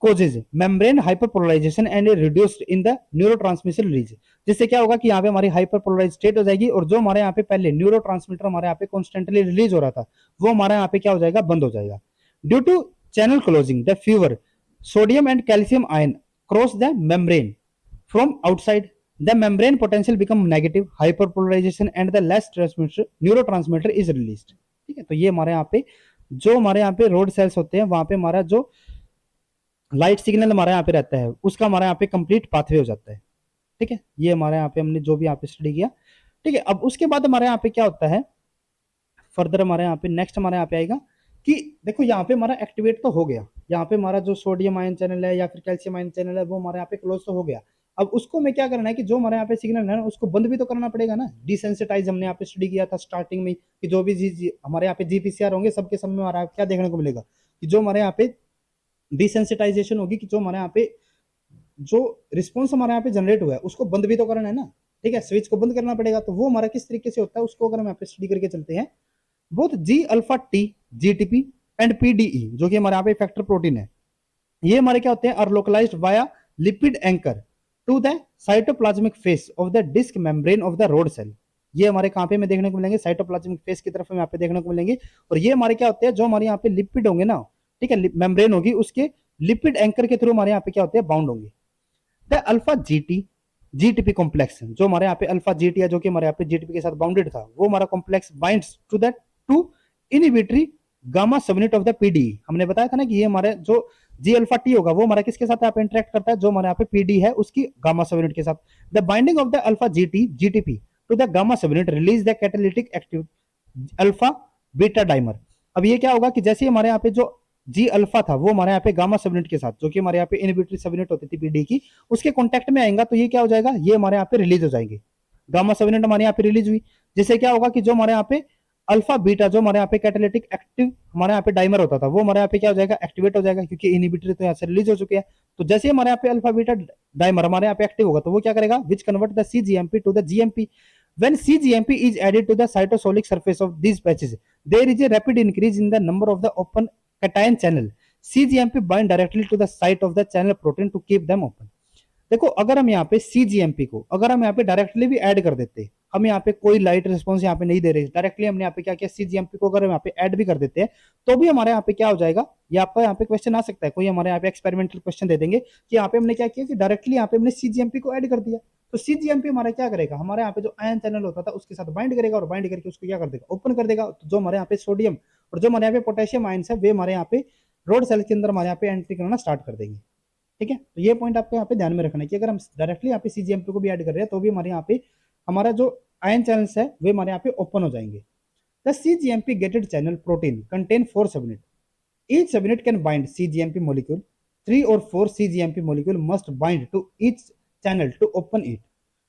causes membrane hyperpolarization and reduced in the neurotransmission release, जिससे क्या होगा कि यहाँ पे हमारी हाइपरपोलराइज स्टेट हो जाएगी, और जो हमारे यहाँ पे पहले न्यूरोट्रांसमीटर हमारे यहाँ पे कॉन्स्टेंटली रिलीज हो रहा था वो हमारे यहाँ पे क्या हो जाएगा, बंद हो जाएगा। Due to channel closing the fewer sodium and calcium ion cross the membrane from outside, the membrane potential become negative, hyperpolarization and the less transmitter neurotransmitter is released, ठीक है। तो ये हमारे यहाँ पे जो हमारे यहाँ पे रोड सेल्स होते हैं वहां पे हमारा जो लाइट सिग्नल हमारे यहाँ पे रहता है उसका हमारे यहाँ पे कंप्लीट पाथवे हो जाता है, ठीक है। ये हमारे यहाँ पे हमने जो भी यहाँ पे स्टडी किया, ठीक है। अब उसके बाद हमारे यहाँ पे क्या होता है फर्दर, हमारे यहाँ पे नेक्स्ट हमारे यहाँ पे आएगा कि देखो यहाँ पे हमारा एक्टिवेट तो हो गया, यहाँ पे हमारा जो सोडियम आयन चैनल है या फिर कैल्शियम आयन चैनल है वो हमारे यहाँ पे क्लोज तो हो गया। अब उसको मैं क्या करना है कि जो हमारे यहाँ पे सिग्नल है ना उसको बंद भी तो करना पड़ेगा ना। डिसेंसिटाइज हमने यहाँ पे स्टडी किया था स्टार्टिंग में कि जो भी हमारे यहाँ पे जीपीसीआर होंगे सबके सब में हमारा क्या देखने को मिलेगा कि जो हमारे यहाँ पे डिसेंसिटाइजेशन होगी कि जो हमारे यहाँ पे जो रिस्पॉन्स हमारे यहाँ पे जनरेट हुआ है उसको बंद भी तो करना है ना, ठीक है। स्विच को बंद करना पड़ेगा, तो वो हमारा किस तरीके से होता है उसको अगर हम यहाँ पे स्टडी करके चलते हैं, both G alpha T GTP and PDE जो कि हमारे यहाँ पे फैक्टर प्रोटीन है, ये हमारे क्या होते हैं are localised via lipid anchor to the cytoplasmic face of the disc membrane of the rod cell. ये हमारे कहाँ पे में देखने को मिलेंगे, साइटोप्लाज्मिक फेस की तरफ में यहाँ पे देखने को मिलेंगे, और ये हमारे क्या होते हैं जो हमारे यहाँ पे लिपिड होंगे ना, ठीक है, मेम्ब्रेन होगी उसके लिपिड एंकर के थ्रू हमारे यहाँ पे क्या होते हैं बाउंड होंगे। The alpha GT GTP complex जो हमारे यहाँ पे अल्फा जीटी है जो कि हमारे यहाँ पे जीटीपी के साथ बाउंडेड था, वो हमारा complex binds to that to inhibitory gamma subunit of the PD. हमने बताया था ना कि ये हमारे जो जी अल्फा टी होगा वो हमारा किसके साथ यहाँ पे इंटरेक्ट करता है, जो हमारे यहाँ पे पीडी है उसकी गामा सबयूनिट के साथ। The binding of the alpha GT GTP to the gamma subunit release the catalytic active alpha beta dimer. अब ये क्या होगा कि जैसे हमारे यहाँ पे जो जी अल्फा था वो हमारे यहाँ पे गामा सबयूनिट के साथ जो कि हमारे यहाँ पे इनहिबिटरी सबयूनिट होती थी पीडी की, उसके कांटेक्ट में आएगा तो ये क्या हो जाएगा, ये हमारे यहाँ पे रिलीज हो जाएंगे। गामा सबयूनिट हमारे यहाँ पे रिलीज हुई, जिससे क्या होगा कि जो हमारे यहाँ पे अल्फा बीटा जो हमारे यहाँ पे कैटालिटिक एक्टिव हमारे यहाँ पे डाइमर होता था वो हमारे यहाँ पे क्या हो जाएगा, एक्टिवेट हो जाएगा, क्योंकि इनहिबिटरी तो यहाँ से रिलीज हो चुके हैं। तो जैसे हमारे यहाँ पे अल्फा बीटा डाइमर हमारे यहाँ पे एक्टिव होगा तो वो क्या करेगा, which convert the CGMP to the GMP. When CGMP is added to the cytosolic surface of these patches, there is a rapid increase in the number of the open cation channel. CGMP bind directly to the site of the channel protein to keep them open. देखो अगर हम यहाँ पे CGMP को अगर हम यहाँ पे डायरेक्टली भी ऐड कर देते, हम यहाँ पे कोई लाइट रिस्पॉन्स यहाँ पे नहीं दे रहे, डायरेक्टली हमने यहाँ पे क्या किया, CGMP को अगर हम यहाँ पे ऐड भी कर देते हैं तो भी हमारे यहाँ पे क्या हो जाएगा, ये आपका यहाँ पे क्वेश्चन आ सकता है, कोई हमारे यहाँ पे एक्सपेरिमेंटल क्वेश्चन दे देंगे कि यहाँ पे हमने क्या किया कि डायरेक्टली यहाँ पे हमने CGMP को ऐड कर दिया, तो CGMP हमारा क्या करेगा, हमारे यहाँ पे जो आयन चैनल होता था उसके साथ बाइंड करेगा और बाइंड करके उसको क्या कर देगा, ओपन कर देगा। तो जो हमारे यहाँ पे सोडियम और जो हमारे यहाँ पे पोटेशियम आयन्स है वे हमारे यहाँ पे रोड सेल के अंदर हमारे यहाँ पे एंट्री करना स्टार्ट कर देंगे। ठीक है, तो ये पॉइंट आपको यहाँ पे ध्यान में रखना है कि अगर हम डायरेक्टली यहाँ पे CGMP को भी ऐड कर रहे हैं तो भी हमारे यहाँ पे हमारा जो आयन चैनल्स है वे हमारे यहाँ पे ओपन हो जाएंगे। The CGMP gated channel protein contain 4 subunit. Each subunit can bind CGMP molecule. 3 or 4 CGMP molecule must bind to each channel to open it.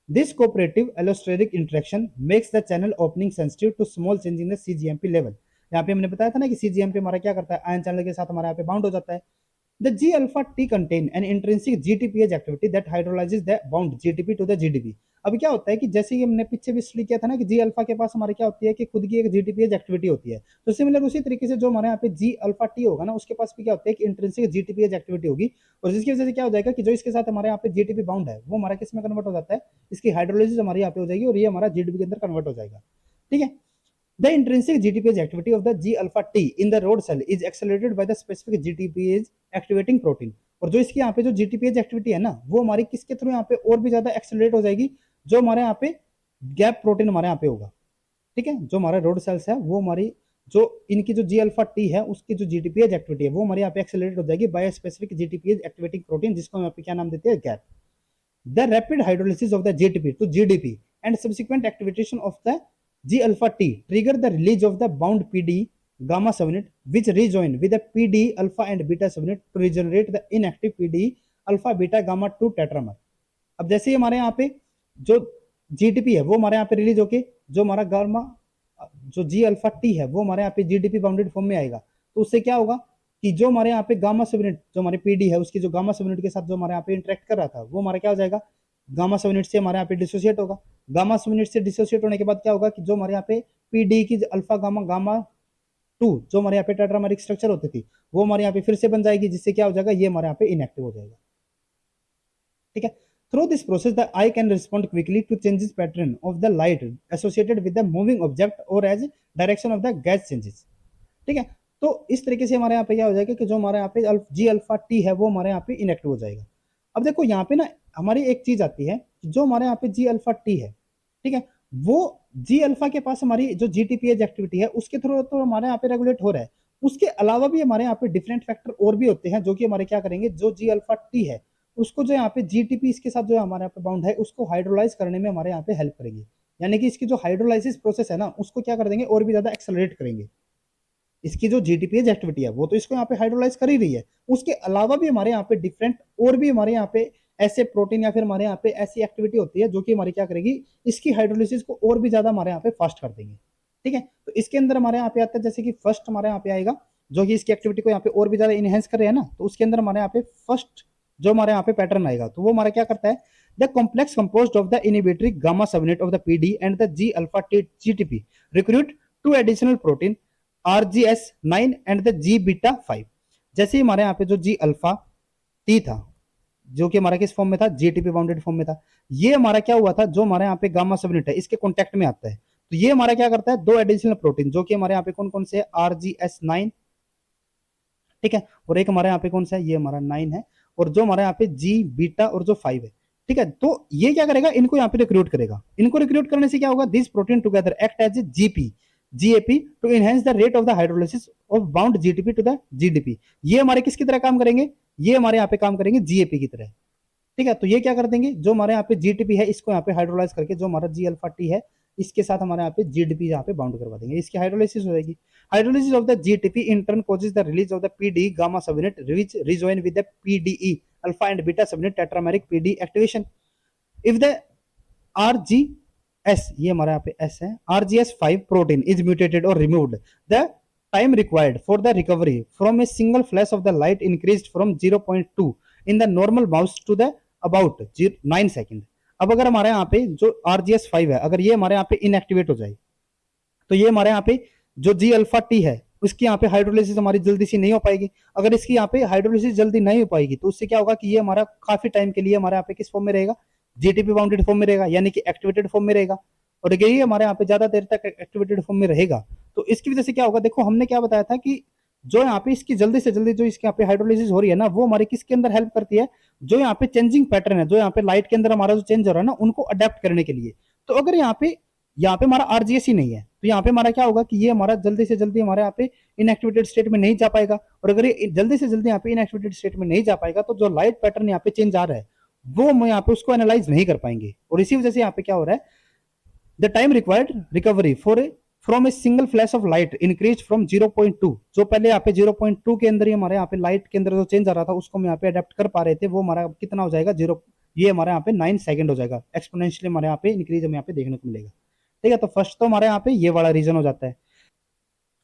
This cooperative allosteric interaction makes the channel opening sensitive to small change in the CGMP level. यहाँ पे हमने बताया था ना कि CGMP हमारा क्या करता है, आयन चैनल के साथ हमारे यहाँ पे बाउंड हो जाता है। The G alpha T contain an intrinsic GTPase activity that hydrolyzes the bound GTP to the GDP. अब क्या होता है कि जैसे ही हमने पीछे भी स्टडी किया था ना कि G अल्फा के पास हमारे क्या होती है कि खुद की एक GTPase एक्टिविटी होती है, तो सिमिलर उसी तरीके से जो हमारे यहाँ पे G अल्फा T होगा ना उसके पास भी क्या होता है कि इंट्रिंसिक GTPase एक्टिविटी होगी, और जिसकी वजह से क्या हो जाएगा कि जो इसके साथ हमारे यहाँ पे GTP बाउंड है वो हमारा किस में कन्वर्ट हो जाता है, इसकी हाइड्रोलिसिस हमारी यहाँ पे हो जाएगी और ये हमारा GDP के अंदर कन्वर्ट हो जाएगा। ठीक है, The intrinsic GTPase activity of the G alpha T in the rod cell is accelerated by the specific GTPase activating protein. और जो इसकी यहाँ पे जो GTPase एक्टिविटी है ना वो हमारी किसके थ्रू यहाँ पे और भी ज्यादा एक्सेलरेट हो जाएगी, जो हमारे यहाँ पे गैप प्रोटीन हमारे यहाँ पे होगा। ठीक है, जो हमारे रोड सेल्स है वो हमारी जो इनकी जो G अल्फा T है उसकी जो GTPase एक्टिविटी है वो हमारे यहाँ पे एक्सेलरेट हो जाएगी by specific GTPase activating protein, जिसको हम यहाँ पे क्या नाम देते हैं, gap. The rapid hydrolysis of the GTP to GDP and subsequent activation of the G alpha T trigger the release of the bound PD gamma subunit which rejoin with the PD alpha and beta subunit to regenerate the inactive PD alpha beta gamma 2 tetramer। अब जैसे ही हमारे यहाँ पे जो GTP है वो हमारे यहाँ पे रिलीज होके जो हमारा गामा जो G अल्फा T है वो हमारे यहाँ पे GDP बाउंडेड फॉर्म में आएगा, तो उससे क्या होगा कि जो हमारे यहाँ पे गामा सबयूनिट जो हमारे PD है उसकी जो गामा सबयूनिट के साथ जो हमारे यहाँ पे इंटरेक्ट कर रहा था वो हमारा क्या हो जाएगा, गामा सबयूनिट से हमारे यहाँ पे डिसोसिएट होगा। गामा सबयूनिट से डिसोसिएट होने के बाद क्या होगा कि जो हमारे यहाँ पे PD की अल्फा गामा गामा 2 जो हमारे यहाँ पे टेट्रामेरिक स्ट्रक्चर होती थी वो हमारे यहाँ पे फिर से बन जाएगी, जिससे क्या हो जाएगा, ये हमारे यहाँ पे इनएक्टिव हो जाएगा। ठीक है, through this process the eye can respond quickly to changes pattern of the light associated with the moving object or as direction of the gas changes। ठीक है, तो इस तरीके से हमारे यहाँ पे क्या हो जाएगा कि जो हमारे यहाँ पे G अल्फा T है वो हमारे यहाँ पे इनएक्टिव हो जाएगा। अब देखो यहाँ पे ना हमारी एक चीज आती है जो हमारे यहाँ पे G अल्फा T है, ठीक है, वो G अल्फा के पास हमारी जो GTPase एक्टिविटी है उसके थ्रू तो हमारे यहाँ पे रेगुलेट हो रहा है, उसके अलावा भी हमारे यहाँ पे डिफरेंट फैक्टर और भी होते हैं जो कि हमारे क्या करेंगे, जो G अल्फा T है उसको जो यहाँ पे GTP इसके साथ जो हमारे यहाँ पे बाउंड है उसको हाइड्रोलाइज करने में हमारे यहाँ पे हेल्प करेंगे, यानी कि इसकी जो हाइड्रोलाइसिस प्रोसेस है ना उसको क्या कर देंगे और भी ज्यादा एक्सेलरेट करेंगे। इसकी जो GTPase एक्टिविटी है वो तो इसको यहाँ पे हाइड्रोलाइज कर ही रही है, उसके अलावा भी हमारे यहाँ पे डिफरेंट और भी हमारे यहाँ पे ऐसे प्रोटीन या फिर हमारे यहाँ पे ऐसी एक्टिविटी होती है जो कि हमारी क्या करेगी, इसकी हाइड्रोलिसिस को और भी ज्यादा हमारे यहाँ पे फास्ट कर देंगे। ठीक है, तो इसके अंदर हमारे यहाँ पे आता है जैसे कि फर्स्ट हमारे यहाँ पे आएगा जो कि इसकी एक्टिविटी को यहाँ पे और भी ज्यादा इनहेंस कर रहे हैं ना, तो उसके अंदर हमारे यहाँ पे फर्स्ट जो हमारे यहाँ पे पैटर्न आएगा तो वो हमारा क्या करता है, the complex composed of the inhibitory gamma subunit of the PD and the G alpha GTP recruit 2 additional protein RGS9 and the G beta 5। जैसे ही हमारे यहाँ पे जो G अल्फा T था जो कि हमारा किस फॉर्म में था, GTP बाउंडेड फॉर्म में था, ये हमारा क्या हुआ था, जो हमारे यहाँ पे गामा सबयूनिट है इसके कॉन्टेक्ट में आता है तो ये हमारा क्या करता है, 2 एडिशनल प्रोटीन जो कि हमारे यहाँ पे कौन कौन से RGS9, ठीक है, और एक हमारे यहाँ पे कौन सा है, ये हमारा 9 है, और जो हमारे यहाँ पे G बीटा और जो 5 है। ठीक है, तो ये क्या करेगा, इनको यहाँ पे रिक्रूट करेगा, इनको रिक्रूट करने से क्या होगा, this protein together act as GAP to enhance the rate of the hydrolysis of bound GTP to the GDP। ये हमारे किसकी तरह काम करेंगे, ये हमारे यहाँ पे काम करेंगे GAP की तरह। ठीक है, तो ये क्या कर देंगे, जो हमारे यहाँ पे GTP है इसको यहाँ पे हाइड्रोलाइज करके जो हमारा G अल्फा T है इसके साथ हमारे यहाँ पे GDP यहाँ पे बाउंड करवा देंगे, इसकी हाइड्रोलाइसिस हो जाएगी। Hydrolysis of the GTP in turn causes the release of the PD gamma subunit which rejoin with the PDE alpha and beta subunit tetrameric PD activation। If the RGS, ये हमारा यहाँ पे S है, RGS5 protein is mutated or removed, the time required for the recovery from a single flash of the light increased from 0.2 in the normal mouse to the about 9 second. अब अगर हमारे यहाँ पे जो RGS5 है अगर ये हमारे यहाँ पे इनएक्टिवेट हो जाए तो ये हमारे यहाँ पे जो G अल्फा T है उसकी यहाँ पे हाइड्रोलिसिस हमारी जल्दी से नहीं हो पाएगी। अगर इसकी यहाँ पे हाइड्रोलिसिस जल्दी नहीं हो पाएगी तो उससे क्या होगा कि ये हमारा काफी टाइम के लिए हमारे यहाँ पे किस फॉर्म में रहेगा, जीटीपी बाउंडेड फॉर्म में रहेगा, यानी कि एक्टिवेटेड फॉर्म में रहेगा। और यही हमारे यहाँ पे ज्यादा देर तक एक्टिवेटेड फॉर्म में रहेगा। तो इसकी वजह से क्या होगा, देखो हमने क्या बताया था कि जो यहाँ पे इसकी जल्दी से जल्दी जो इसके यहाँ पे हाइड्रोलिसिस हो रही है ना, वो हमारे किसके अंदर हेल्प करती है, जो यहाँ पे चेंजिंग पैटर्न है, जो यहाँ पे लाइट के अंदर हमारा जो चेंज हो रहा है ना, उनको अडेप्ट करने के लिए। तो अगर यहाँ पे हमारा आरजीएस ही नहीं है तो यहाँ पे हमारा क्या होगा कि ये हमारा जल्दी से जल्दी हमारे यहाँ पे इनएक्टिवेटेड स्टेट में नहीं जा पाएगा। और अगर ये जल्दी से जल्दी यहाँ पे इनएक्टिवेटेड स्टेट में नहीं जा पाएगा तो जो लाइट पैटर्न यहाँ पे चेंज आ रहा है वो हम यहाँ पे उसको एनालाइज नहीं कर पाएंगे। और इसी वजह से यहाँ पे क्या हो रहा है, the time required recovery for from a single flash of light increase from 0.2, जो पहले यहाँ पे 0.2 के अंदर ही हमारे यहाँ पे लाइट के अंदर जो चेंज आ रहा था उसको हम यहाँ पे अडेप्ट कर पा रहे थे, वो हमारा कितना हो जाएगा, जीरो, ये हमारे यहाँ पे 9 सेकंड हो जाएगा। एक्सपोनेंशियली हमारे यहाँ पे इंक्रीज हमें यहाँ पे देखने को मिलेगा। ठीक है, तो फर्स्ट तो हमारे यहाँ पे ये वाला रीजन हो जाता है।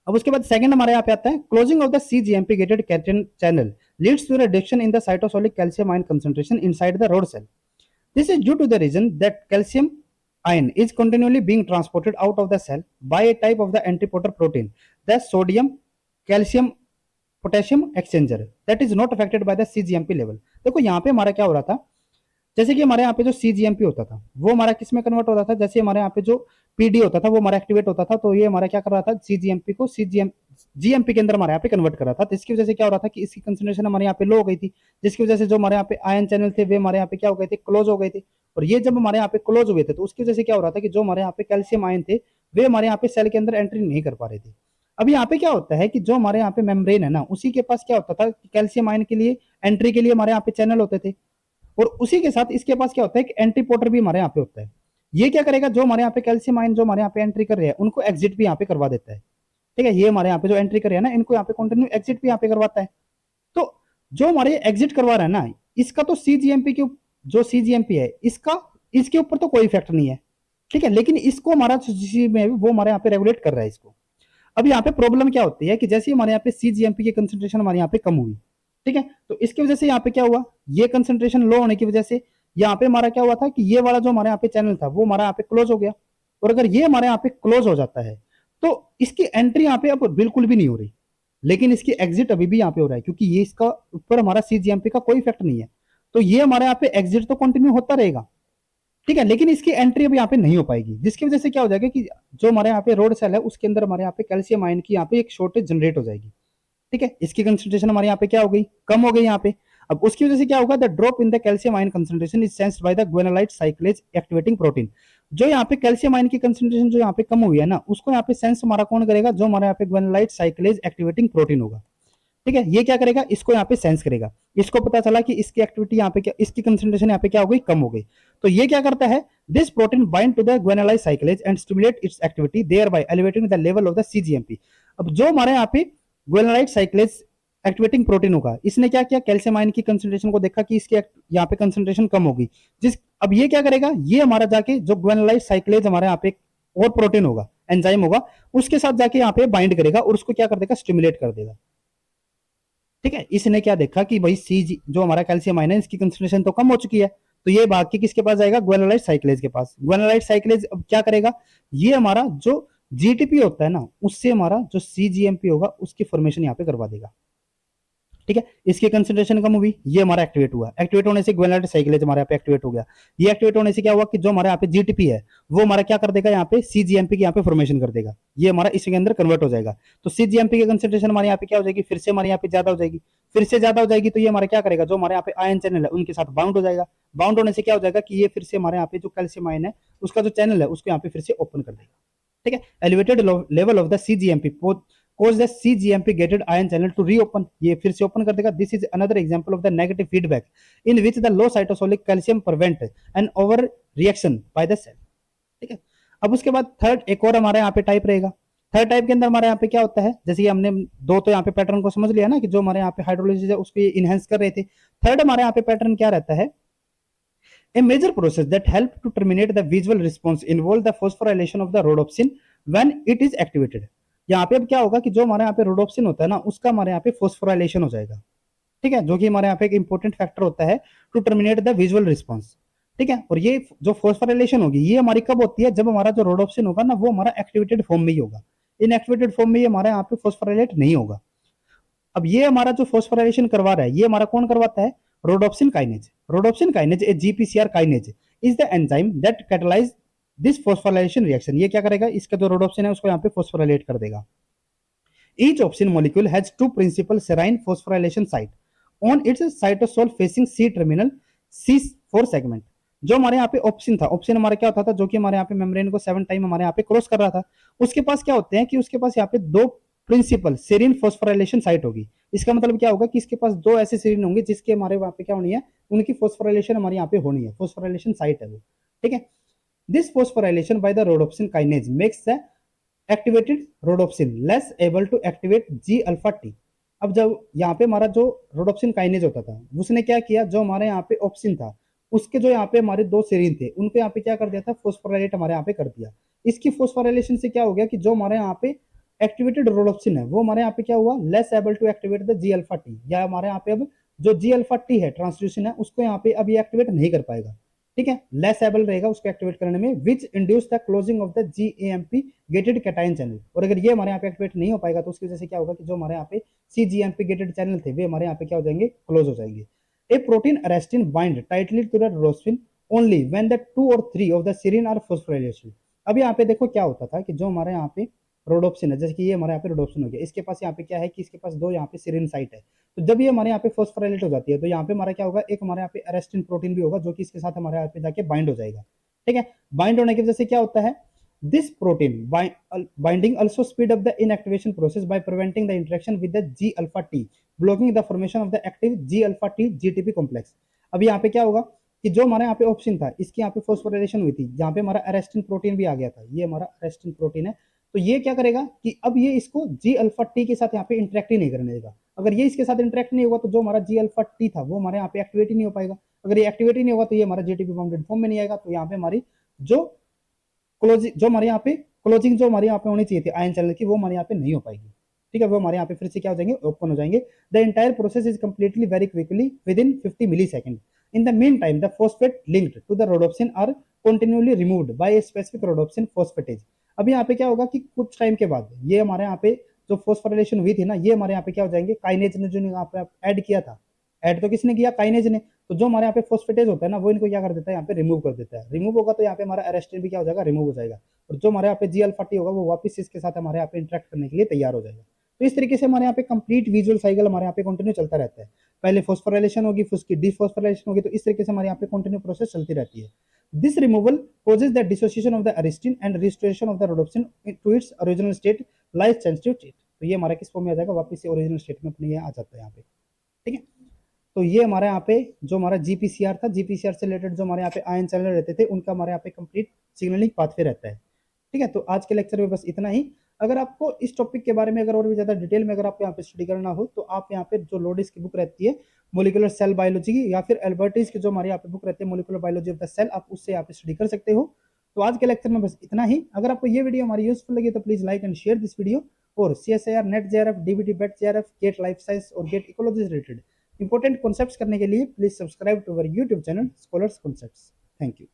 अब उसके बाद सेकंड हमारे यहाँ पे आता है, closing of the CGMP gated cation channel leads to reduction in the cytosolic calcium ion concentration inside the rod cell. This is due to the reason that calcium ion is continually being transported out of the cell by a type of the antiporter protein, the sodium calcium potassium exchanger, that is not affected by the CGMP level। देखो यहाँ पे हमारा क्या हो रहा था, जैसे कि हमारे यहाँ पे जो CGMP होता था वो हमारा किस में कन्वर्ट होता था, जैसे हमारे यहाँ पे जो PD होता था वो हमारा एक्टिवेट होता था, तो ये हमारा क्या कर रहा था, CGMP को GMP के अंदर हमारे यहाँ पे कन्वर्ट कर रहा था। तो इसकी वजह से क्या हो रहा था कि इसकी कंसंट्रेशन हमारे यहाँ पे लो हो गई थी, जिसकी वजह से जो हमारे यहाँ पे आयन चैनल थे वे हमारे यहाँ पे क्या हो गए थे, क्लोज हो गए थे। और ये जब हमारे यहाँ पे क्लोज हुए थे तो उसकी वजह से क्या हो रहा था कि जो हमारे यहाँ पे कैल्शियम आयन थे वे हमारे यहाँ पे सेल के अंदर एंट्री नहीं कर पा रहे थे। अब यहाँ पे क्या होता है कि जो हमारे यहाँ पे मेम्ब्रेन है ना, उसी के पास क्या होता था कि कैल्शियम आयन के लिए एंट्री के लिए हमारे यहाँ पे चैनल होते थे, और उसी के साथ इसके पास क्या होता है कि एंटीपोटर भी हमारे यहाँ पे होता है। ये क्या करेगा, जो हमारे यहाँ पे कैल्शियम आयन जो हमारे यहाँ पे एंट्री कर रहे हैं उनको एग्जिट भी यहाँ पे करवा देता है। ठीक है, ये हमारे यहाँ पे जो एंट्री कर रहे हैं ना, इनको यहाँ पे कंटिन्यू एग्जिट भी यहाँ पे करवाता है। तो जो हमारे एग्जिट करवा रहा है ना, इसका तो CGMP के जो CGMP है इसका इसके ऊपर तो कोई इफेक्ट नहीं है। ठीक है, लेकिन इसको हमारा में वो हमारे यहाँ पे रेगुलेट कर रहा है इसको। अब यहाँ पे प्रॉब्लम क्या होती है कि जैसे हमारे यहाँ पे CGMP की कंसेंट्रेशन हमारे यहाँ पे कम हुई, ठीक है, तो इसकी वजह से यहाँ पे क्या हुआ, ये कंसेंट्रेशन लो होने की वजह से यहाँ पे हमारा क्या हुआ था कि ये वाला जो हमारे यहाँ पे चैनल था वो हमारा यहाँ पे क्लोज हो गया। और अगर ये हमारे यहाँ पे क्लोज हो जाता है तो इसकी एंट्री यहाँ पे अब बिल्कुल भी नहीं हो रही, लेकिन इसकी एग्जिट अभी भी यहाँ पे हो रहा है, क्योंकि ये इसका ऊपर हमारा CGMP का कोई इफेक्ट नहीं है। तो ये हमारे यहाँ पे एग्जिट तो कंटिन्यू होता रहेगा, ठीक है, लेकिन इसकी एंट्री अभी यहाँ पे नहीं हो पाएगी, जिसकी वजह से क्या हो जाएगा कि जो हमारे यहाँ पे रोड सेल है उसके अंदर हमारे यहाँ पे कैल्शियम आयन की यहाँ पे एक शॉर्टेज जनरेट हो जाएगी। ठीक है, इसकी कंसंट्रेशन हमारे यहाँ पे क्या हो गई, कम हो गई यहाँ पे। अब उसकी वजह से क्या होगा, the drop in the calcium ion concentration is sensed by the guanylate cyclase activating protein. जो यहाँ पे कैल्शियम आयन की कंसंट्रेशन जो यहाँ पे कम हुई है ना, उसको यहाँ पे सेंस हमारा कौन करेगा, जो हमारे यहाँ पे ग्वेनालाइट साइक्लेज एक्टिवेटिंग प्रोटीन होगा। ठीक है, ये क्या करेगा, इसको यहाँ पे सेंस करेगा। इसको पता चला कि इसकी एक्टिविटी यहाँ पे क्या, इसकी कंसंट्रेशन यहाँ पे क्या हो गई, कम हो गई। तो ये क्या करता है, this protein bind to the guanylate cyclase and stimulate its activity thereby elevating the level of the CGMP। अब जो हमारे यहाँ पे ग्वेनालाइट साइक्लेज एक्टिवेटिंग प्रोटीन होगा, इसने क्या किया, कैल्शियम आयन की कंसंट्रेशन को देखा कि इसके यहाँ पे कंसंट्रेशन कम होगी, जिस अब ये क्या करेगा, ये हमारा जाके जो ग्वेनालाइट साइक्लेज हमारे यहाँ पे और प्रोटीन होगा, एंजाइम होगा, उसके साथ जाके यहाँ पे बाइंड करेगा और उसको क्या कर देगा, स्टिमुलेट कर देगा। ठीक है, इसने क्या देखा कि भाई जो हमारा कैल्शियम आयन है इसकी कंसंट्रेशन तो कम हो चुकी है, तो ये भाग के किसके पास जाएगा, ग्वेनालाइट साइक्लेज के पास। ग्वेनालाइट साइक्लेज अब क्या करेगा, ये हमारा जो GTP होता है ना, उससे हमारा जो CGMP होगा उसकी फॉर्मेशन यहाँ पे करवा देगा। ठीक है, इसकी कंसंट्रेशन कम हुई, ये हमारा एक्टिवेट हुआ, एक्टिवेट होने से ग्वेनालाइट साइक्लेज हमारे यहाँ पे एक्टिवेट हो गया। ये एक्टिवेट होने से क्या हुआ कि जो हमारे यहाँ पे GTP है वो हमारा क्या कर देगा, यहाँ पे CGMP की यहाँ पे फॉर्मेशन कर देगा, ये हमारा इसके अंदर कन्वर्ट हो जाएगा। तो CGMP की कंसंट्रेशन हमारे यहाँ पे क्या हो जाएगी, फिर से हमारे यहाँ पे ज्यादा हो जाएगी, फिर से ज्यादा हो जाएगी, तो ये हमारा क्या करेगा, जो हमारे यहाँ पे आयन चैनल है उनके साथ बाउंड हो जाएगा। बाउंड होने से क्या हो जाएगा कि ये फिर से हमारे यहाँ पे जो कैल्शियम आयन है उसका जो चैनल है उसको यहाँ पे फिर से ओपन कर देगा। ठीक है, elevated level of the CGMP cause the CGMP gated ion channel to reopen, ये फिर से ओपन कर देगा। This is another example of the negative feedback in which the low cytosolic calcium prevent an over reaction by the cell। ठीक है, अब उसके बाद थर्ड एक और हमारे यहाँ पे टाइप रहेगा। थर्ड टाइप के अंदर हमारे यहाँ पे क्या होता है, जैसे कि हमने दो तो यहाँ पे पैटर्न को समझ लिया ना कि जो हमारे यहाँ पे हाइड्रोलिसिस है उसको इनहेंस कर रहे थे। थर्ड हमारे यहाँ पे पैटर्न क्या रहता है, A major process that help to terminate the visual response involve the phosphorylation of the rhodopsin when it is activated। यहाँ पे अब क्या होगा कि जो हमारे यहाँ पे रोडोप्सिन होता है ना उसका हमारे यहाँ पे फोस्फोराइलेशन हो जाएगा। ठीक है, जो कि हमारे यहाँ पे एक इंपॉर्टेंट फैक्टर होता है to terminate the visual response. ठीक है, और ये जो फोस्फोराइलेशन होगी ये हमारी कब होती है, जब हमारा जो रोडोप्सिन होगा ना वो हमारा एक्टिवेटेड फॉर्म में ही होगा। इनएक्टिवेटेड फॉर्म में ये हमारा यहाँ पे फॉस्फोराइलेट नहीं होगा। अब ये हमारा जो फॉस्फोराइलेशन करवा रहा है, ये हमारा कौन करवाता है? Rhodopsin kinase. Rhodopsin kinase A GPCR kinase is the enzyme that catalyse this phosphorylation reaction. ये क्या करेगा? इसका जो रोडोप्सिन है उसको यहाँ पे फॉस्फोराइलेट कर देगा। Each opsin molecule has two principal serine phosphorylation site on its cytosol facing C terminal C4 segment। जो हमारे यहाँ पे ऑप्शन था, ऑप्शन हमारा क्या होता था? जो कि हमारे यहाँ पे मेम्ब्रेन को 7 टाइम हमारे यहाँ पे क्रॉस कर रहा था, उसके पास क्या होते हैं कि उसके पास यहाँ पे दो प्रिंसिपल सेरीन फॉस्फोराइलेशन साइट होगी। इसका मतलब क्या होगा कि इसके पास दो ऐसे सेरीन होंगे जिसके हमारे वहां पे क्या होनी है? उनकी फॉस्फोराइलेशन हमारे यहाँ पे होनी है, फॉस्फोराइलेशन साइट है वो। ठीक है। This phosphorylation by the rhodopsin kinase makes the activated rhodopsin less able to activate G alpha T. अब जब यहाँ पे हमारा जो रोडोप्सिन काइनेज होता था, उसने क्या किया? जो हमारे यहाँ पे ऑप्सिन था, उसके जो यहाँ पे हमारे दो सेरीन थे, उनको यहाँ पे क्या कर दिया था? फॉस्फोराइलेट हमारे यहाँ पे कर दिया। इसकी फॉस्फोराइलेशन से क्या हो गया कि जो हमारे यहाँ पे एक्टिवेटेड रोडोप्सिन है वो हमारे यहाँ पे क्या हुआ? Less able to activate the G alpha T, या हमारे यहाँ पे अब जो जी अल्फा टी है ट्रांसड्यूसिन है, उसको यहाँ पे अब ये एक्टिवेट नहीं कर पाएगा। ठीक है, लेस एबल रहेगा उसको एक्टिवेट करने में, which induce the closing of the cGMP gated cation channel. और अगर ये हमारे यहाँ पे एक्टिवेट नहीं हो पाएगा तो उसकी वजह से क्या होगा कि जो हमारे यहाँ पे सीजीएमपी गेटेड चैनल थे वे हमारे यहाँ पे क्या हो जाएंगे? क्लोज हो जाएंगे। A protein arrestin bind tightly to the rhodopsin only when the 2 और 3 of the serine are phosphorylation. अब यहाँ पे देखो क्या होता था कि जो हमारे यहाँ पे रोडोप्सिन है, जैसे कि ये हमारे यहाँ पे रोडोप्सिन हो गया, इसके पास यहाँ पे क्या है कि इसके पास दो यहाँ पे सेरीन साइट है। तो जब ये हमारे यहाँ पे फॉस्फोराइलेट हो जाती है तो यहाँ पे हमारा क्या होगा? एक हमारे यहाँ पे अरेस्टिन प्रोटीन भी होगा जो कि इसके साथ हमारे यहाँ पे जाके बाइंड हो जाएगा। ठीक है, बाइंड होने की वजह से क्या होता है? This protein binding also speed up the inactivation process by preventing the interaction with the G alpha T, blocking the formation of the active G alpha T GTP complex। अब यहाँ पे क्या होगा कि जो हमारे यहाँ पे ऑप्शन था, इसकी यहाँ पे फॉस्फोराइलेशन हुई थी, जहाँ पे हमारा अरेस्टिन प्रोटीन भी आ गया था, ये हमारा अरेस्टिन प्रोटीन है। तो ये क्या करेगा कि अब ये इसको जी अल्फा टी के साथ यहाँ पे इंटरेक्ट ही नहीं करने देगा। अगर ये इसके साथ इंटरेक्ट नहीं होगा तो जो हमारा जी अल्फा टी था वो हमारे यहाँ पे एक्टिवेट ही नहीं हो पाएगा। अगर ये एक्टिवेट ही नहीं होगा तो ये हमारा जीटीपी बाउंडेड फॉर्म में नहीं आएगा। तो यहाँ पे हमारी जो क्लोजिंग जो हमारे यहाँ पे क्लोजिंग जो हमारे यहाँ पे होनी चाहिए थी आयन चैनल की, वो हमारे यहाँ पे नहीं हो पाएगी। ठीक है, वो हमारे यहाँ पे फिर से क्या हो जाएंगे? ओपन हो जाएंगे। The entire process is completely very quickly within 50 millisecond. In the mean time the phosphate linked to the rhodopsin are continuously removed by a specific rhodopsin phosphatase. अब यहाँ पे क्या होगा कि कुछ टाइम के बाद ये हमारे यहाँ पे जो फॉस्फोराइलेशन हुई थी ना, ये हमारे यहाँ पे क्या हो जाएंगे? काइनेज ने जो यहाँ पे ऐड किया था, ऐड तो किसने किया? काइनेज ने। तो जो हमारे यहाँ पे फॉस्फेटेज होता है ना, वो इनको क्या कर देता है? यहाँ पे रिमूव कर देता है। रिमूव होगा तो यहाँ पे हमारा अरेस्टिन भी क्या हो जाएगा? रिमूव हो जाएगा। और जो हमारे यहाँ पे जी अल्फा टी होगा वो वापस इसके साथ हमारे यहाँ पे इंटरेक्ट करने के लिए तैयार हो जाएगा। तो इस तरीके से हमारे यहाँ पे कंप्लीट विजुअल साइकिल हमारे यहाँ पे कंटिन्यू चलता रहता है। पहले फॉस्फोराइलेशन होगी, फिर उसकी डिफॉस्फोराइलेशन होगी, तो इस तरीके से हमारे यहाँ पे कंटिन्यू प्रोसेस चलती रहती है। This removal causes the dissociation of the aristin and restoration of the rhodopsin to its original state light sensitive state। तो ये हमारा किस फॉर्म में आ जाएगा? वापस से ओरिजिनल स्टेट में अपने ये आ जाता है यहाँ पे। ठीक है, तो ये हमारे यहाँ पे जो हमारा जीपीसीआर था, जीपीसीआर से रिलेटेड जो हमारे यहाँ पे आयन चैनल रहते थे, उनका हमारे यहाँ पे कंप्लीट सिग्नलिंग पाथवे रहता है। ठीक है, तो आज के लेक्चर में बस इतना ही। अगर आपको इस टॉपिक के बारे में अगर और भी ज्यादा डिटेल में अगर आपको यहाँ पे स्टडी करना हो तो आप यहाँ पे जो लोडिस की बुक रहती है मोलिकुलर सेल बायोलॉजी की, या फिर एल्बर्टिस की जो हमारे यहाँ पे बुक रहती है molecular biology of the cell, आप उससे यहाँ पे स्टडी कर सकते हो। तो आज के लेक्चर में बस इतना ही। अगर आपको ये वीडियो हमारी यूजफुल लगी तो please like and share this video. और CSIR, NET JRF, DBT, BET JRF, GATE life science और गेट इकोलॉजी से रिलेटेड इंपॉर्टेंट कॉन्सेप्ट्स करने के लिए please subscribe to our YouTube channel scholars concepts. Thank you.